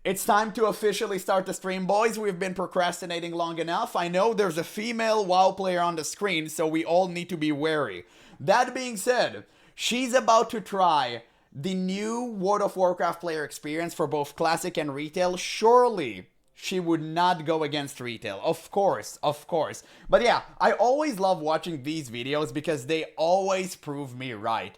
It's time to officially start the stream, boys. We've been procrastinating long enough. I know there's a female WoW player on the screen, so we all need to be wary. That being said, she's about to try the new World of Warcraft player experience for both Classic and Retail. Surely she would not go against Retail. Of course, of course. But yeah, I always love watching these videos because they always prove me right.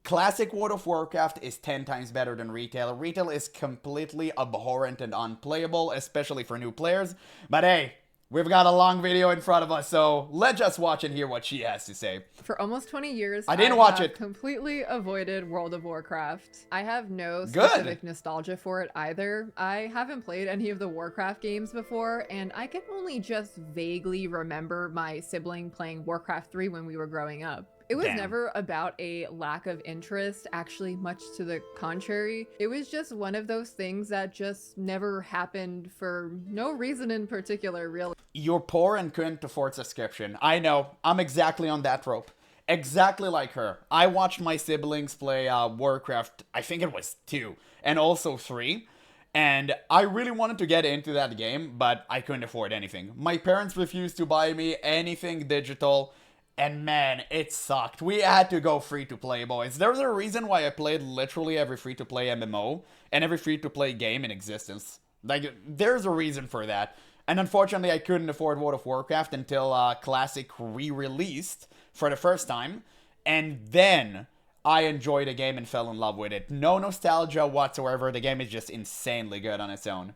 Classic World of Warcraft is 10 times better than Retail. Retail is completely abhorrent and unplayable, especially for new players. But hey, we've got a long video in front of us, so let's just watch and hear what she has to say. For almost 20 years, I didn't watch have it. Completely avoided World of Warcraft. I have no specific nostalgia for it either. I haven't played any of the Warcraft games before, and I can only just vaguely remember my sibling playing Warcraft 3 when we were growing up. It was never about a lack of interest, actually much to the contrary. It was just one of those things that just never happened for no reason in particular, really. You're poor and couldn't afford subscription. I know, I'm exactly on that rope. Exactly like her. I watched my siblings play Warcraft, I think it was 2, and also 3. And I really wanted to get into that game, but I couldn't afford anything. My parents refused to buy me anything digital. And man, it sucked. We had to go free-to-play, boys. There's a reason why I played literally every free-to-play MMO and every free-to-play game in existence. Like, there's a reason for that. And unfortunately, I couldn't afford World of Warcraft until Classic re-released for the first time. And then I enjoyed the game and fell in love with it. No nostalgia whatsoever. The game is just insanely good on its own.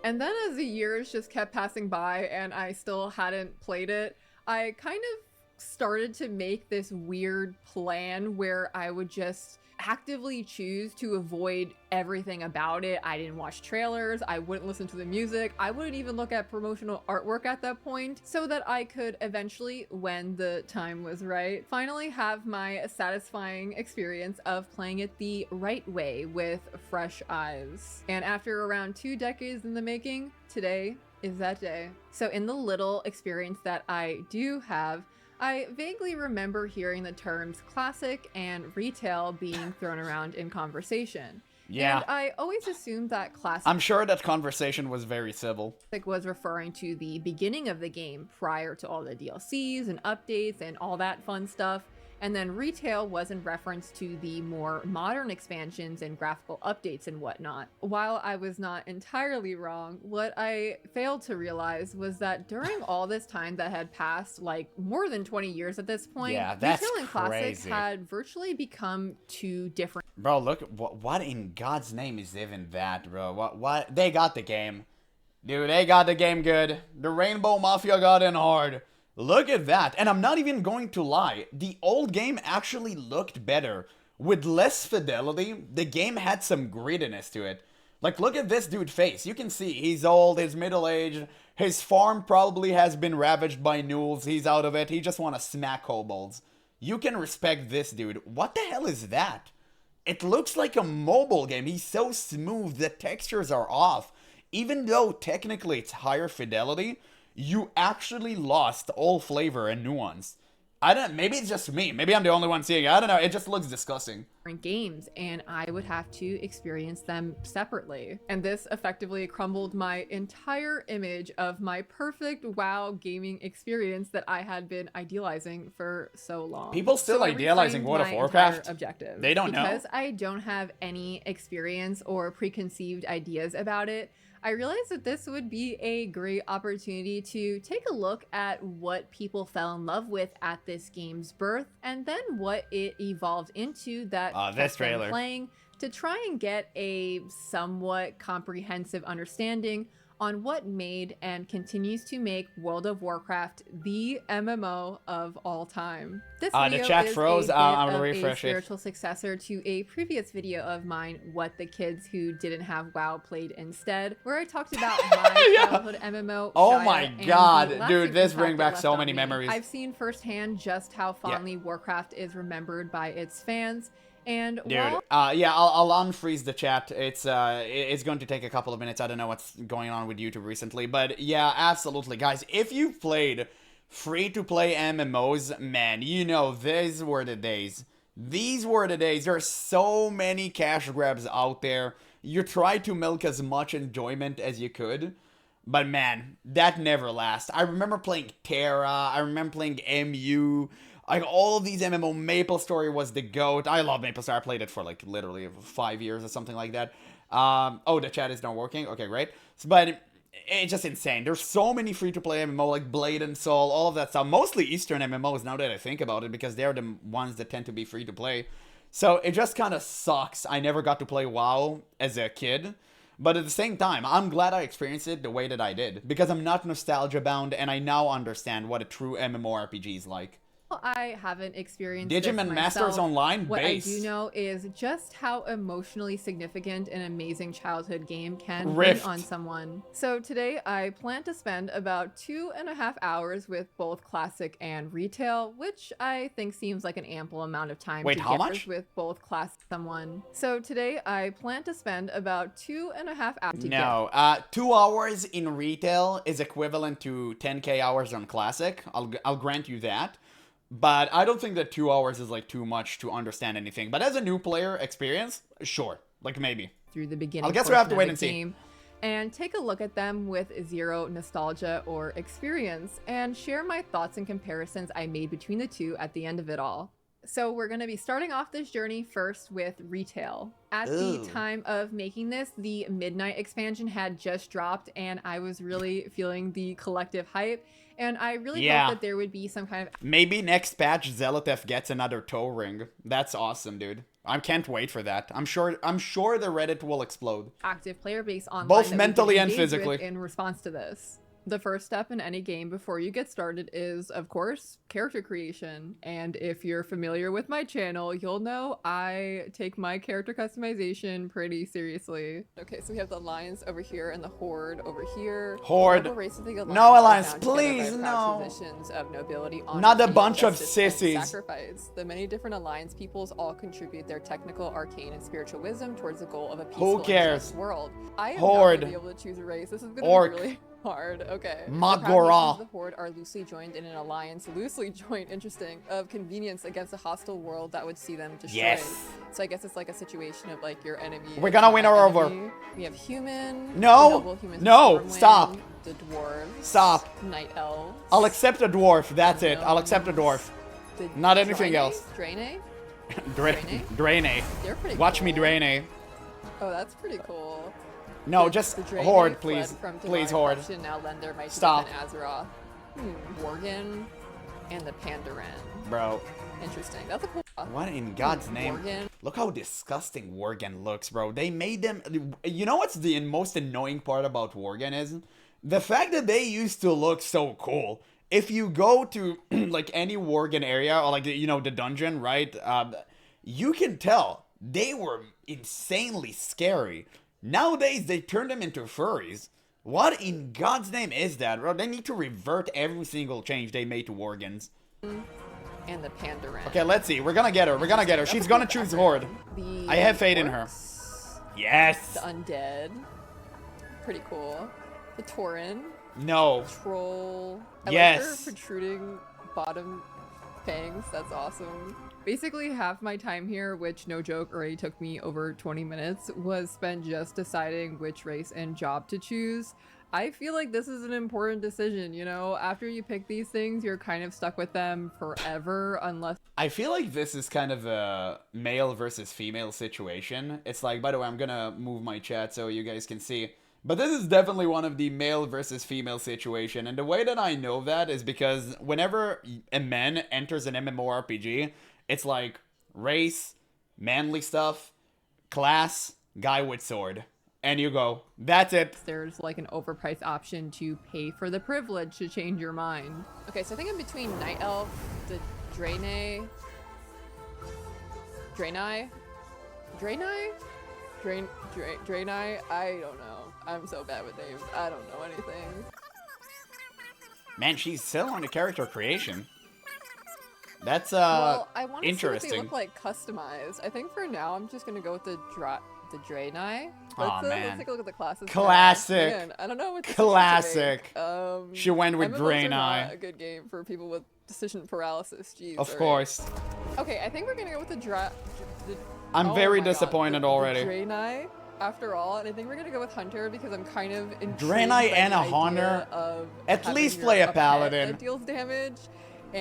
And then as the years just kept passing by and I still hadn't played it, I kind of started to make this weird plan where I would just actively choose to avoid everything about it. I didn't watch trailers, I wouldn't listen to the music, I wouldn't even look at promotional artwork at that point, so that I could eventually, when the time was right, finally have my satisfying experience of playing it the right way with fresh eyes. And after around 2 decades in the making, today is that day. So in the little experience that I do have, I vaguely remember hearing the terms classic and retail being thrown around in conversation. Yeah. And I always assumed that classic I'm sure that conversation was very civil. was referring to the beginning of the game prior to all the DLCs and updates and all that fun stuff. And then retail was in reference to the more modern expansions and graphical updates and whatnot. While I was not entirely wrong, what I failed to realize was that during all this time that had passed, like more than 20 years at this point, that's retail and classic crazy. had virtually become two different. Bro, look, what in God's name is even that, bro? What? They got the game. Dude, they got the game good. The Rainbow Mafia got in hard. Look at that. And I'm not even going to lie. The old game actually looked better. With less fidelity, the game had some grittiness to it. Like, look at this dude's face. You can see he's old, he's middle-aged. His farm probably has been ravaged by gnolls. He's out of it. He just want to smack kobolds. You can respect this dude. What the hell is that? It looks like a mobile game. He's so smooth. The textures are off. Even though technically it's higher fidelity, you actually lost all flavor and nuance. I don't, maybe it's just me. Maybe I'm the only one seeing it. I don't know. It just looks disgusting. Games, and I would have to experience them separately. And this effectively crumbled my entire image of my perfect WoW gaming experience that I had been idealizing for so long. People still idealizing World of Warcraft? Objective. They don't know. Because I don't have any experience or preconceived ideas about it, I realized that this would be a great opportunity to take a look at what people fell in love with at this game's birth, and then what it evolved into that this trailer playing, to try and get a somewhat comprehensive understanding on what made and continues to make World of Warcraft the MMO of all time. This video the chat is froze. a I'm bit gonna of refresh a spiritual successor to a previous video of mine, What the Kids Who Didn't Have WoW Played Instead, where I talked about my childhood MMO. Oh Shia, my and god, the dude, lasting this impact brings it back left so on many me. memories. I've seen firsthand just how fondly Warcraft is remembered by its fans. And dude, yeah, I'll unfreeze the chat. It's going to take a couple of minutes. I don't know what's going on with YouTube recently, but yeah, absolutely, guys. If you've played free-to-play MMOs, man, you know these were the days. These were the days. There's so many cash grabs out there. You try to milk as much enjoyment as you could. But man, that never lasts. I remember playing Terra. I remember playing MU. Like, all of these MMO. MapleStory was the GOAT. I love MapleStory. I played it for, like, literally 5 years or something like that. Oh, the chat is not working. Okay, great. But it's just insane. There's so many free-to-play MMO, like Blade and Soul, all of that stuff. Mostly Eastern MMOs, now that I think about it, because they're the ones that tend to be free-to-play. So it just kind of sucks. I never got to play WoW as a kid. But at the same time, I'm glad I experienced it the way that I did. Because I'm not nostalgia-bound, and I now understand what a true MMORPG is like. I haven't experienced Digimon this Masters myself. Online What base. I do know is just how emotionally significant an amazing childhood game can Rift. be on someone. So today I plan to spend about 2.5 hours with both classic and retail, which I think seems like an ample amount of time Wait, to how get much? with both class someone. So today I plan to spend about 2.5 hours to No, 2 hours in retail is equivalent to 10k hours on classic. I'll grant you that. But I don't think that 2 hours is like too much to understand anything. But as a new player experience, sure, like maybe. through the beginning. I guess we have to wait and see. And take a look at them with zero nostalgia or experience, and share my thoughts and comparisons I made between the two at the end of it all. So we're going to be starting off this journey first with retail. At the time of making this, the Midnight expansion had just dropped, and I was really feeling the collective hype. And I really hope that there would be some kind of... Maybe next patch Zelotef gets another toe ring. That's awesome, dude. I can't wait for that. I'm sure the Reddit will explode. Active player base online. Both that we mentally can and engage with physically. in response to this. The first step in any game before you get started is, of course, character creation. And if you're familiar with my channel, you'll know I take my character customization pretty seriously. Okay, so we have the Alliance over here and the Horde over here. Horde. No Alliance, please, no. Positions of nobility, honor, Not a and bunch of justice and sissies. Sacrifice. The many different Alliance peoples all contribute their technical, arcane, and spiritual wisdom towards the goal of a peaceful and just world. I am not going to be able to choose a race. This is going to be really hard. Okay. Magora. The Horde are loosely joined in an alliance, interesting, of convenience against a hostile world that would see them destroyed. Yes. So I guess it's like a situation of like your enemy. We're gonna win her over. We have human. No. Noble humans, No. Stormwind, Stop. The dwarves. Stop. Night elves. I'll accept a dwarf. That's it. I'll accept a dwarf. Not anything else. Draenei? Draenei. They're pretty Watch cool. me Draenei. Oh, that's pretty cool. No, just Draenei Horde, fled please. from Please, divine Horde. corruption, now lend their might to Stop. defend Azeroth. Worgen and the Pandaren. Bro. Interesting. That's a cool. What in God's name? Worgen. Look how disgusting Worgen looks, bro. They made them... You know what's the most annoying part about Worgen is? The fact that they used to look so cool. If you go to, like, any Worgen area, or, like, you know, the dungeon, right? You can tell they were insanely scary. Nowadays, they turn them into furries. What in God's name is that, bro? They need to revert every single change they made to Worgens. And the Pandaren. Okay, let's see. We're gonna get her. We're gonna get her. She's gonna choose Horde. I have faith in her. Yes. The Undead. Pretty cool. The Tauren. No. Troll. I Yes. like her protruding bottom fangs. That's awesome. Basically, half my time here, which no joke already took me over 20 minutes, was spent just deciding which race and job to choose. I feel like this is an important decision, you know? After you pick these things, you're kind of stuck with them forever unless... I feel like this is kind of a male versus female situation. It's like, by the way, I'm gonna move my chat so you guys can see. But this is definitely one of the male versus female situation. And the way that I know that is because whenever a man enters an MMORPG, it's like race, manly stuff, class, guy with sword. And you go, that's it. there's like an overpriced option to pay for the privilege to change your mind. Okay, so I think I'm between Night Elf, the Draenei, Draenei, I don't know. I'm so bad with names. I don't know anything. Man, she's still on the character creation. That's Well, I want to see what interesting. they look like customized. I think for now I'm just gonna go with the Draenei. Aw, Let's man. take a look at the classes. Classic. Again, I don't know what Classic. She went with MMOs are Draenei. not a good game for people with decision paralysis. Jeez. Of alright. course. Okay, I think we're gonna go with the I'm oh very my God, disappointed the already. Draenei. after all, and I think we're gonna go with Hunter because I'm kind of intrigued Draenei by and the a idea Hunter? of At having least play a pet paladin. that deals damage.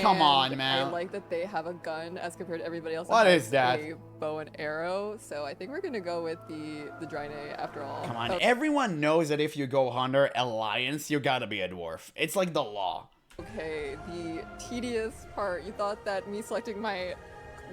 Come on, And man. I like that they have a gun as compared to everybody else. What that is has that? A bow and arrow. So I think we're gonna go with the Draenei after all. Come on, Oh, everyone knows that if you go Hunter Alliance, you gotta be a dwarf. It's like the law. okay, the tedious part. You thought that me selecting my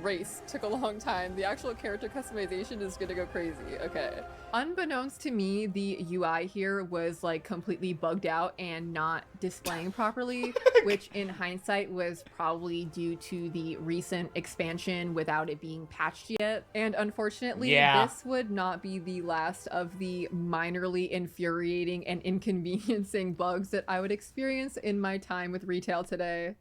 race took a long time. The actual character customization is gonna go crazy. Okay. Unbeknownst to me, the UI here was like completely bugged out and not displaying properly, which in hindsight was probably due to the recent expansion without it being patched yet. And unfortunately, Yeah. this would not be the last of the minorly infuriating and inconveniencing bugs that I would experience in my time with retail today.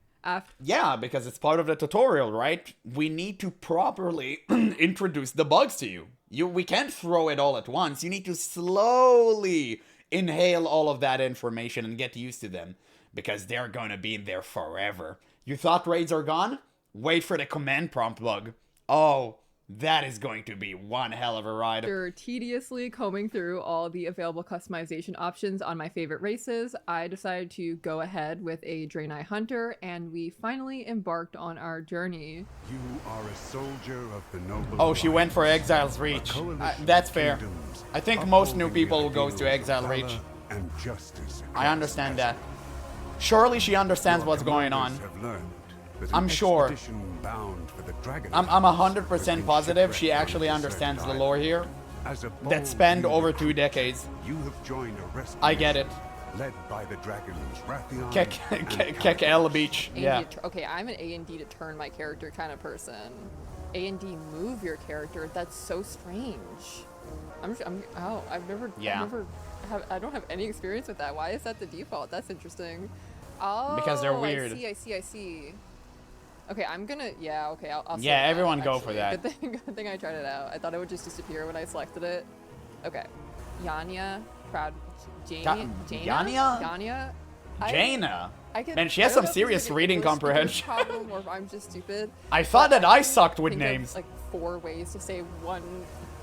Yeah, because it's part of the tutorial, right? We need to properly introduce the bugs to you. We can't throw it all at once. You need to slowly inhale all of that information and get used to them, because they're gonna be in there forever. You thought raids are gone? Wait for the command prompt bug. Oh, that is going to be one hell of a ride. After tediously combing through all the available customization options on my favorite races, I decided to go ahead with a Draenei Hunter, and we finally embarked on our journey. You are a soldier of the noble. Oh, she went for alliance, Exile's a Reach. coalition That's of fair. kingdoms, I think most new upholding the people will go to ideals of Exile valor Reach. and justice. I understand that. Surely she understands what's going on. I'm sure. I'm 100% positive she actually understands the lore here. That spanned over 2 decades. You have joined a rescue I get it. led by the dragons Rathion and Kek Beach. Yeah. Okay, I'm an A&D to turn my character kind of person. A&D move your character. That's so strange. I don't have any experience with that. Why is that the default? That's interesting. Oh, Because they're weird. I see. Okay, I'm gonna, okay, I'll say Yeah, that, everyone go actually. for that. Good thing I tried it out. I thought it would just disappear when I selected it. Okay. Yanya, Yanya? Yanya? Jaina. I Man, she has I don't some know if serious it's an reading English comprehension. problem or if I'm just stupid. I thought but that I sucked with think of, names. like 4 ways to say one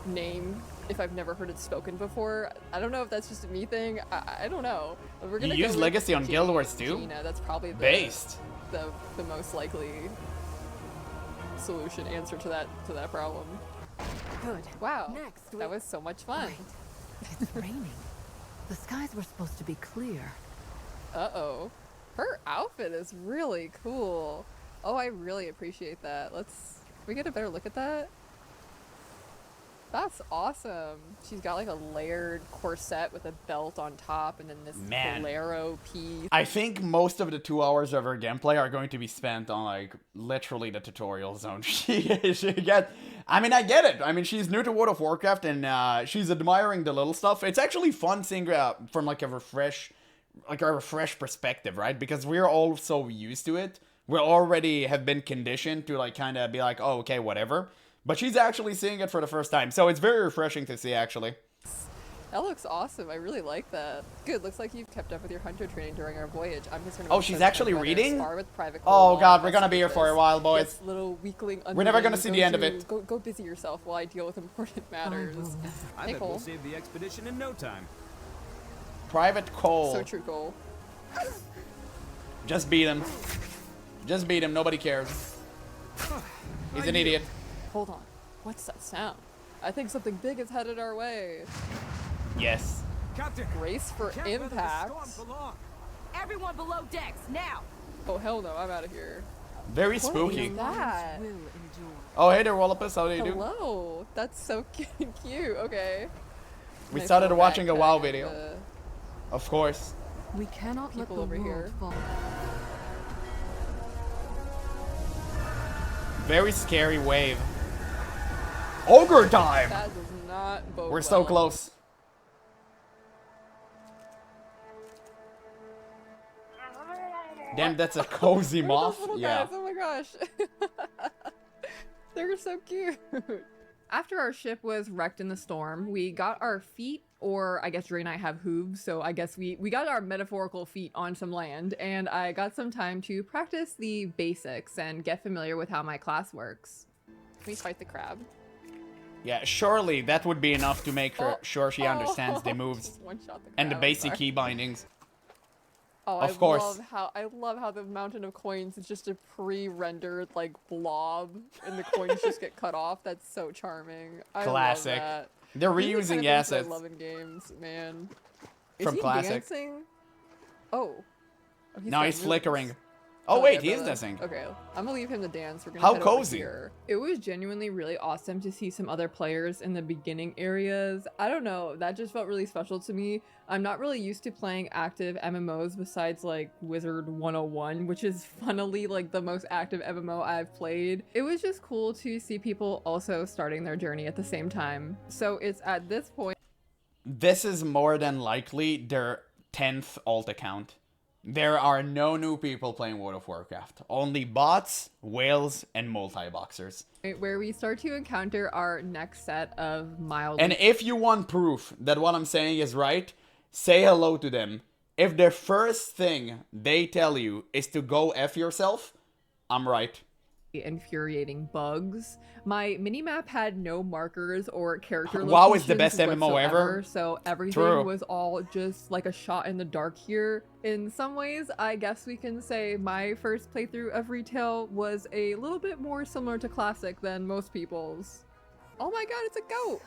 name if I've never heard it spoken before. I don't know if that's just a me thing. I don't know. But we're gonna You go use with Legacy on Guild Wars too? Gina. That's probably Based. the most likely solution answer to that problem. Good. Wow. Next, That was so much fun. Wait, it's raining. The skies were supposed to be clear. Uh-oh. Her outfit is really cool. Oh, I really appreciate that. Can we get a better look at that? That's awesome. She's got like a layered corset with a belt on top and then this bolero piece. I think most of the 2 hours of her gameplay are going to be spent on like literally the tutorial zone. I mean, I get it. I mean, she's new to World of Warcraft and she's admiring the little stuff. It's actually fun seeing from like a refresh perspective, right? Because we're all so used to it. We already have been conditioned to like kind of be like, oh, okay, whatever. But she's actually seeing it for the first time. So it's very refreshing to see, actually. That looks awesome. I really like that. Good. Looks like you've kept up with your hunter training during our voyage. I'm concerned about she's actually reading? Private Oh, God, we're going to be here for a while, boys. Yes, little weakling. We're never going to see the end of it. Go busy yourself while I deal with important matters. I Hey, bet Cole. we'll save the expedition in no time. Private Cole. So true, Cole. Just beat him. Just beat him. Nobody cares. He's an idiot. Hold on. What's that sound? I think something big is headed our way. Yes. Captain, Race for can't weather the impact. storm for long. Everyone below decks, now! Oh, hell no. I'm out of here. Very What spooky. is that? Will endure. Oh, hey there, Wallopus. How do you do? Hello. That's so cute. Okay. We Nice started little watching a backpack WoW with video. the Of course. We cannot let people the over world here. fall. Very scary wave. Ogre time! That does not bode We're so well. close. Damn, that's a cozy Where are moth. those little Yeah. guys? Oh my gosh. They're so cute. After our ship was wrecked in the storm, we got our feet, or I guess Dre and I have hooves, so I guess we got our metaphorical feet on some land, and I got some time to practice the basics and get familiar with how my class works. Can we fight the crab? Yeah, surely that would be enough to make her sure she understands the moves Just one-shot the and the crowd, basic sorry. key bindings. Oh, Of course. I love how the mountain of coins is just a pre-rendered like blob, and the coins just get cut off. That's so charming. I Classic. love that. They're These are the reusing kind of things assets I love in games, man. Is from he classic. dancing? Oh. Now got he's moves. flickering. Oh wait, yeah, he is brother. dancing. Okay, I'm gonna leave him to dance. We're gonna How head over cozy. here. It was genuinely really awesome to see some other players in the beginning areas. I don't know, that just felt really special to me. I'm not really used to playing active MMOs besides like Wizard 101, which is funnily like the most active MMO I've played. It was just cool to see people also starting their journey at the same time. So it's at this point. This is more than likely their 10th alt account. There are no new people playing World of Warcraft. Only bots, whales, and multi-boxers. Where we start to encounter our next set of mild. And if you want proof that what I'm saying is right, say hello to them. If the first thing they tell you is to go F yourself, I'm right. Infuriating bugs. My minimap had no markers or character WoW is the locations best MMO ever. whatsoever, so everything True. was all just like a shot in the dark here. In some ways, I guess we can say my first playthrough of retail was a little bit more similar to classic than most people's. Oh my god, it's a goat!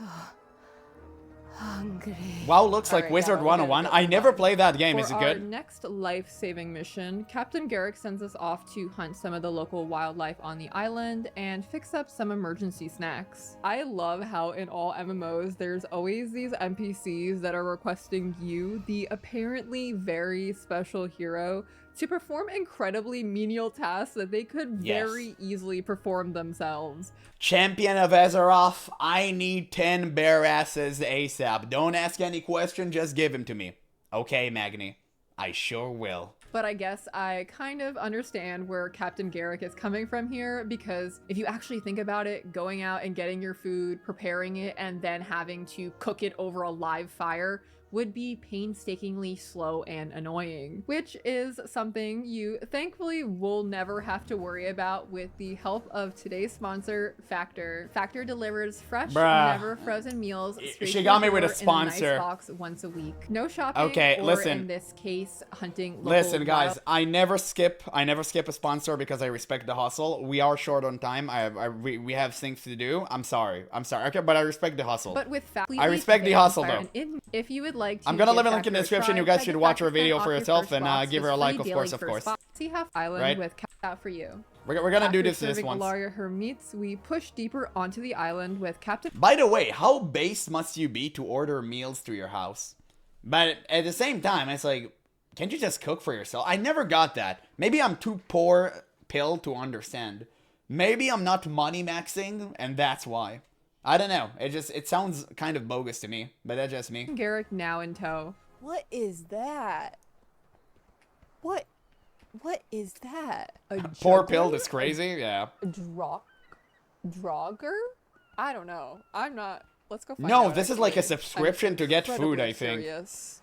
Hungry. WoW looks like Alright, Wizard yeah, we're gonna 101. go I for never that. played that game. For Is it our good? next life-saving mission, Captain Garrick sends us off to hunt some of the local wildlife on the island and fix up some emergency snacks. I love how in all MMOs, there's always these NPCs that are requesting you, the apparently very special hero, to perform incredibly menial tasks that they could Yes. very easily perform themselves. Champion of Azeroth, I need 10 bare asses ASAP. Don't ask any question, just give him to me. Okay, Magni. I sure will. But I guess I kind of understand where Captain Garrick is coming from here, because if you actually think about it, going out and getting your food, preparing it, and then having to cook it over a live fire would be painstakingly slow and annoying, which is something you thankfully will never have to worry about with the help of today's sponsor, Factor. Factor delivers fresh, Bruh. never frozen meals straight She to got your me with a door in a nice sponsor. box once a week. No shopping, Okay, or listen. in this case, hunting local Listen, guys, wild- I never skip a sponsor because I respect the hustle. We are short on time. We have things to do. I'm sorry. Okay, but I respect the hustle. But with I respect the hustle, though. If you would like to, I'm gonna give leave a link in the Factor a description. try, You guys head should to watch her Factor video off for your yourself first and box give her with a like, free of course, daily of first course. box. See Half Island Right? with Cat out for you. We're gonna do After this serving once. Alaria her meats, we push deeper onto the island with Captain. By the way, how base must you be to order meals to your house? But at the same time, it's like, can't you just cook for yourself? I never got that. Maybe I'm too poor pill to understand. Maybe I'm not money maxing, and that's why. I don't know. It sounds kind of bogus to me, but that's just me. Garrick now in tow. What is that? What is that? A Poor juggler? pill is crazy. Yeah. A Draugr? I don't know. I'm not. Let's go find No, out, this is like a actually. subscription to get food, Incredibly I think. curious.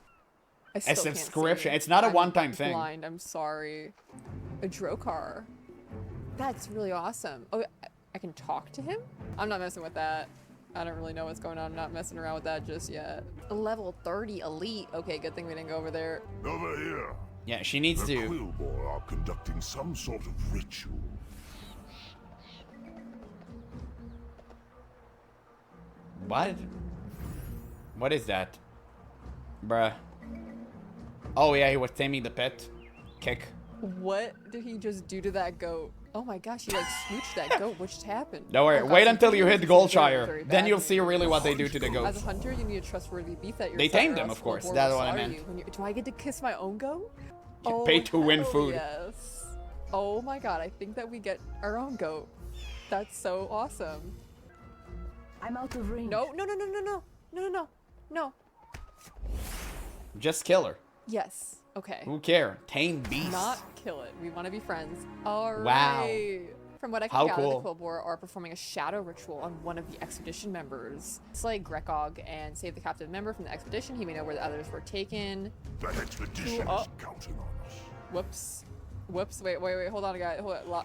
I A still can't subscription. see. It's not a I'm one-time thing. Blind. I'm sorry. A Drokar. That's really awesome. Oh, I can talk to him? I'm not messing with that. I don't really know what's going on. I'm not messing around with that just yet. A level 30 elite. Okay, good thing we didn't go over there. Over here. Yeah, she needs The to. Quillbore are conducting some sort of ritual. What? What is that? Bruh. Oh yeah, he was taming the pet. Kick. What did he just do to that goat? Oh my gosh, he like smooched that goat. What just happened? Don't worry, Oh gosh, wait he until you really hit is very, Goldshire. very Then bad. you'll see really what they do to the As goats. a hunter, you need a trustworthy beef that you're They tamed them, of course. That's what I meant. Do I get to kiss my own goat? You pay to win hell food. Yes. Oh my god, I think that we get our own goat. That's so awesome. I'm out of range. No, no, no, no, no, no, no, no, no, no. Just kill her. Yes. Okay. Who care? Tame beast. Not kill it. We want to be friends. All right. Wow. From what I How can gather, cool. the Quillbore are performing a shadow ritual on one of the expedition members. Slay Grekog and save the captive member from the expedition. He may know where the others were taken. That expedition Oh. is counting on us. Whoops. Whoops, wait, hold on, guys.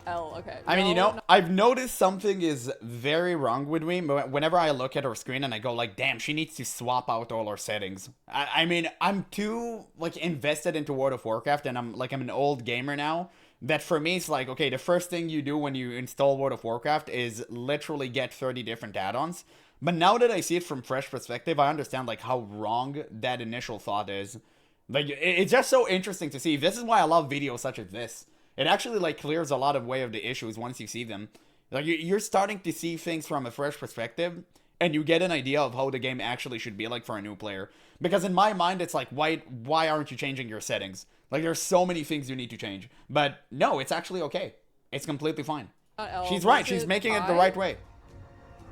L, okay. I mean, you No, know, I've noticed something is very wrong with me whenever I look at her screen and I go like, damn, she needs to swap out all her settings. I mean, I'm too, like, invested into World of Warcraft, and I'm an old gamer now, that for me it's like, okay, the first thing you do when you install World of Warcraft is literally get 30 different add-ons. But now that I see it from fresh perspective, I understand, like, how wrong that initial thought is. Like, it's just so interesting to see. This is why I love videos such as this. It actually, like, clears a lot of way of the issues once you see them. Like, you're starting to see things from a fresh perspective, and you get an idea of how the game actually should be like for a new player. Because in my mind, it's like, why aren't you changing your settings? Like, there's so many things you need to change. But no, it's actually okay. It's completely fine. L, She's right. was She's it making it the I? right way.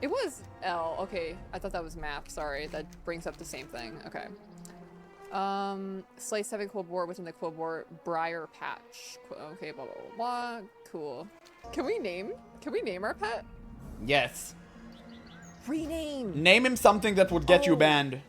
It was L. Okay, I thought that was map. Sorry, that brings up the same thing. Okay. Slay 7 Cold War within the Cold War Briar Patch. Okay, blah blah blah. Cool. Can we name our pet? Yes. Rename. Name him something that would get you Oh. banned.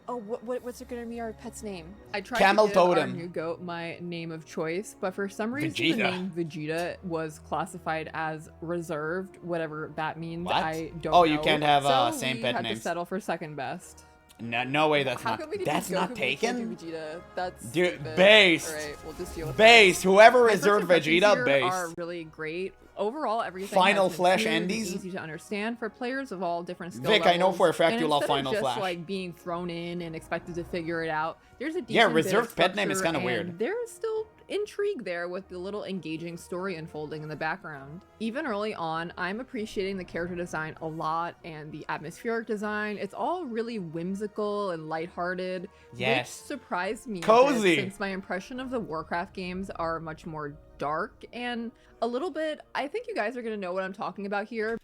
Oh, what's gonna be our pet's name? I tried Camel to give our Totem. new goat my name of choice, but for some reason Vegeta. the name Vegeta was classified as reserved, whatever that means. What? I don't Oh, know. you can't have, so same we pet had names. to settle for second best. No way, that's How not. come we didn't That's do not Goku, we can't taken. do Vegeta? That's Dude, stupid. base. All right, we'll just deal with Base. Whoever that. My first reserved impressions Vegeta, here base. are really great. Overall, everything Final has been Flash smooth and Andes? easy to understand for players of all different skill Vic, levels. I know for a fact And you love instead of Final just, Flash. like being thrown in and expected to figure it out, there's a decent Yeah, bit of reserved pet name is structure, kinda and weird. There is still intrigue there with the little engaging story unfolding in the background. Even early on, I'm appreciating the character design a lot and the atmospheric design. It's all really whimsical and lighthearted, Yes. which surprised me a bit, Cozy. since my impression of the Warcraft games are much more dark and a little bit, I think you guys are gonna know what I'm talking about here,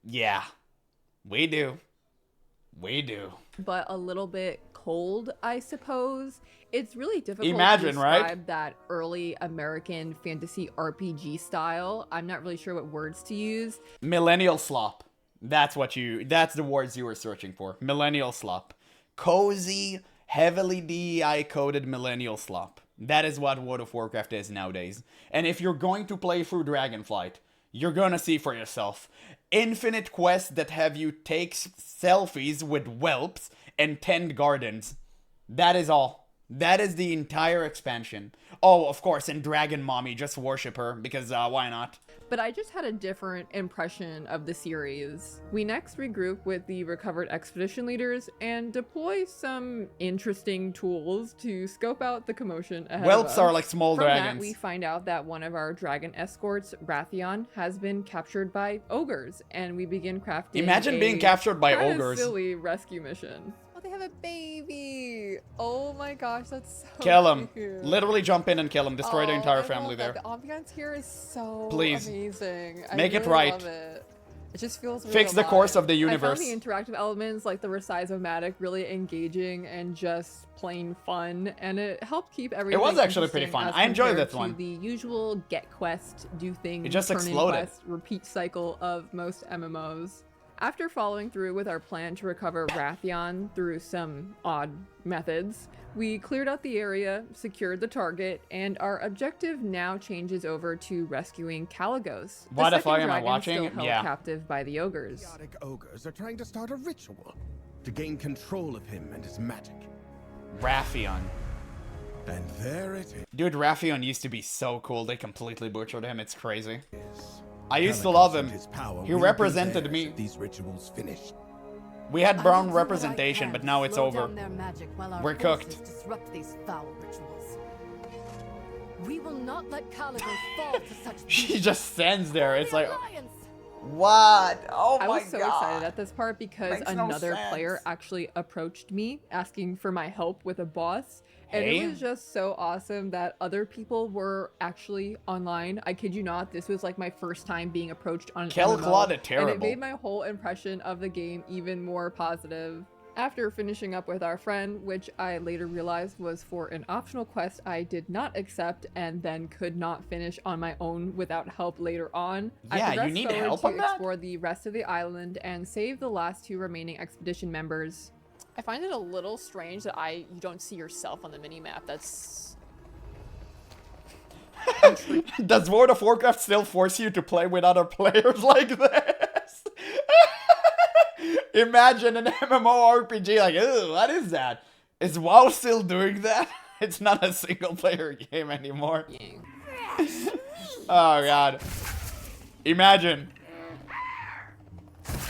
Yeah. We do. We do. but a little bit cold, I suppose. It's really difficult Imagine, to right? describe that early American fantasy RPG style. I'm not really sure what words to use. Millennial slop. That's the words you were searching for. Millennial slop. Cozy, heavily DEI coded millennial slop. That is what World of Warcraft is nowadays. And if you're going to play through Dragonflight, you're gonna see for yourself infinite quests that have you take selfies with whelps and tend gardens. That is all. That is the entire expansion. Oh, of course, and Dragon Mommy, just worship her, because why not? But I just had a different impression of the series. We next regroup with the recovered expedition leaders and deploy some interesting tools to scope out the commotion ahead of Whelps us. are like small From dragons. that, we find out that one of our dragon escorts, Raytheon, has been captured by ogres, and we begin crafting Imagine being captured by kinda ogres. silly rescue mission. Oh, they have a baby! Oh my gosh, that's so Kill him. cute. Literally jump in and kill him. Destroy the Oh, entire I family love there. that. The ambiance here is so Please. amazing. I Make it really right. Love it. It just feels really Fix the course alive. of the universe. I found the interactive elements like the Resize-O-Matic really engaging and just plain fun, and it helped keep everything. was actually pretty interesting fun. as I enjoyed compared this one. to the usual get quest, do thing, It just turn in exploded. quest, repeat cycle of most MMOs. After following through with our plan to recover Raytheon through some odd methods, we cleared out the area, secured the target, and our objective now changes over to rescuing Caligos. the What if second I am dragon watching? still held Yeah. captive by the ogres. Chaotic ogres are trying to start a ritual to gain control of him and his magic. Raytheon. And there it Dude, Raytheon used to be so cool. They completely butchered him. It's crazy. is. I used to Caligos love and him. his power He will be represented theirs me. if these rituals finish. We had I brown will do what I representation, can but to now it's slow over. down their magic while our We're forces cooked. disrupt these foul rituals. We will not let Caligos fall to such She deeds. just stands there. It's The like, Alliance! what? Oh I my was so god. excited at this part because Makes no another player sense. actually approached me asking for my help with a boss. And Hey. it was just so awesome that other people were actually online. I kid you not, this was like my first time being approached on an Kill MMO, Claude and terrible. it made my whole impression of the game even more positive. After finishing up with our friend, which I later realized was for an optional quest I did not accept and then could not finish on my own without help later on, Yeah, I you progressed need forward help to on that? explore the rest of the island and save the last two remaining expedition members. I find it a little strange that you don't see yourself on the minimap. That's Does World of Warcraft still force you to play with other players like this? Imagine an MMORPG like, ew, what is that? Is WoW still doing that? It's not a single player game anymore. Oh god. Imagine.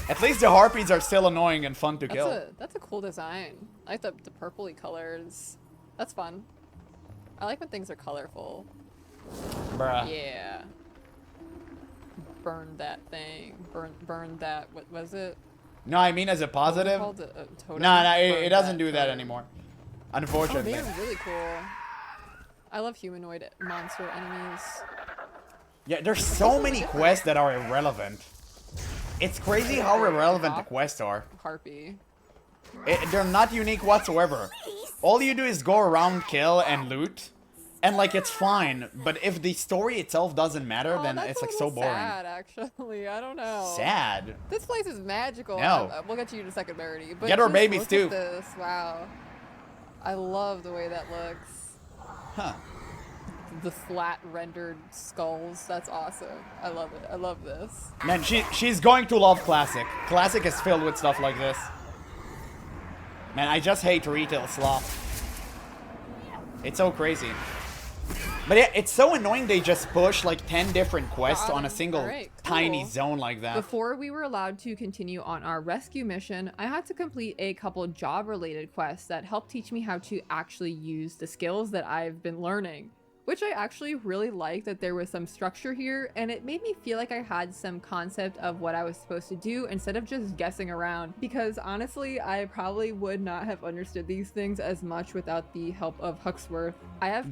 At least the harpies are still annoying and fun to kill. That's a cool design. I like the purpley colors. That's fun. I like when things are colorful. Bruh. Yeah. Burn that thing. Burn that. What was it? No, I mean as a positive. What was it called? A totem? No, Burn it doesn't do that totem. anymore. Oh, Unfortunately. they are really cool. I love humanoid monster enemies. Yeah, there's so many quests that are irrelevant. It's crazy how irrelevant the quests are. Harpy. They're not unique whatsoever. All you do is go around, kill, and loot. And, like, it's fine. But if the story itself doesn't matter, then that's it's, a like, so little boring. sad, actually. I don't know. Sad? This place is magical. No. We'll get to you in a second, Verity. But Get our just babies, look too. At this. Wow. I love the way that looks. Huh. The flat rendered skulls. That's awesome. I love it. I love this. Man, she's going to love Classic. Classic is filled with stuff like this. Man, I just hate retail slop. It's so crazy. But yeah, it's so annoying they just push like 10 different quests on a single Alright, tiny cool. zone like that. Before we were allowed to continue on our rescue mission, I had to complete a couple job-related quests that helped teach me how to actually use the skills that I've been learning. Which I actually really liked that there was some structure here, and it made me feel like I had some concept of what I was supposed to do instead of just guessing around. Because honestly, I probably would not have understood these things as much without the help of Huxworth.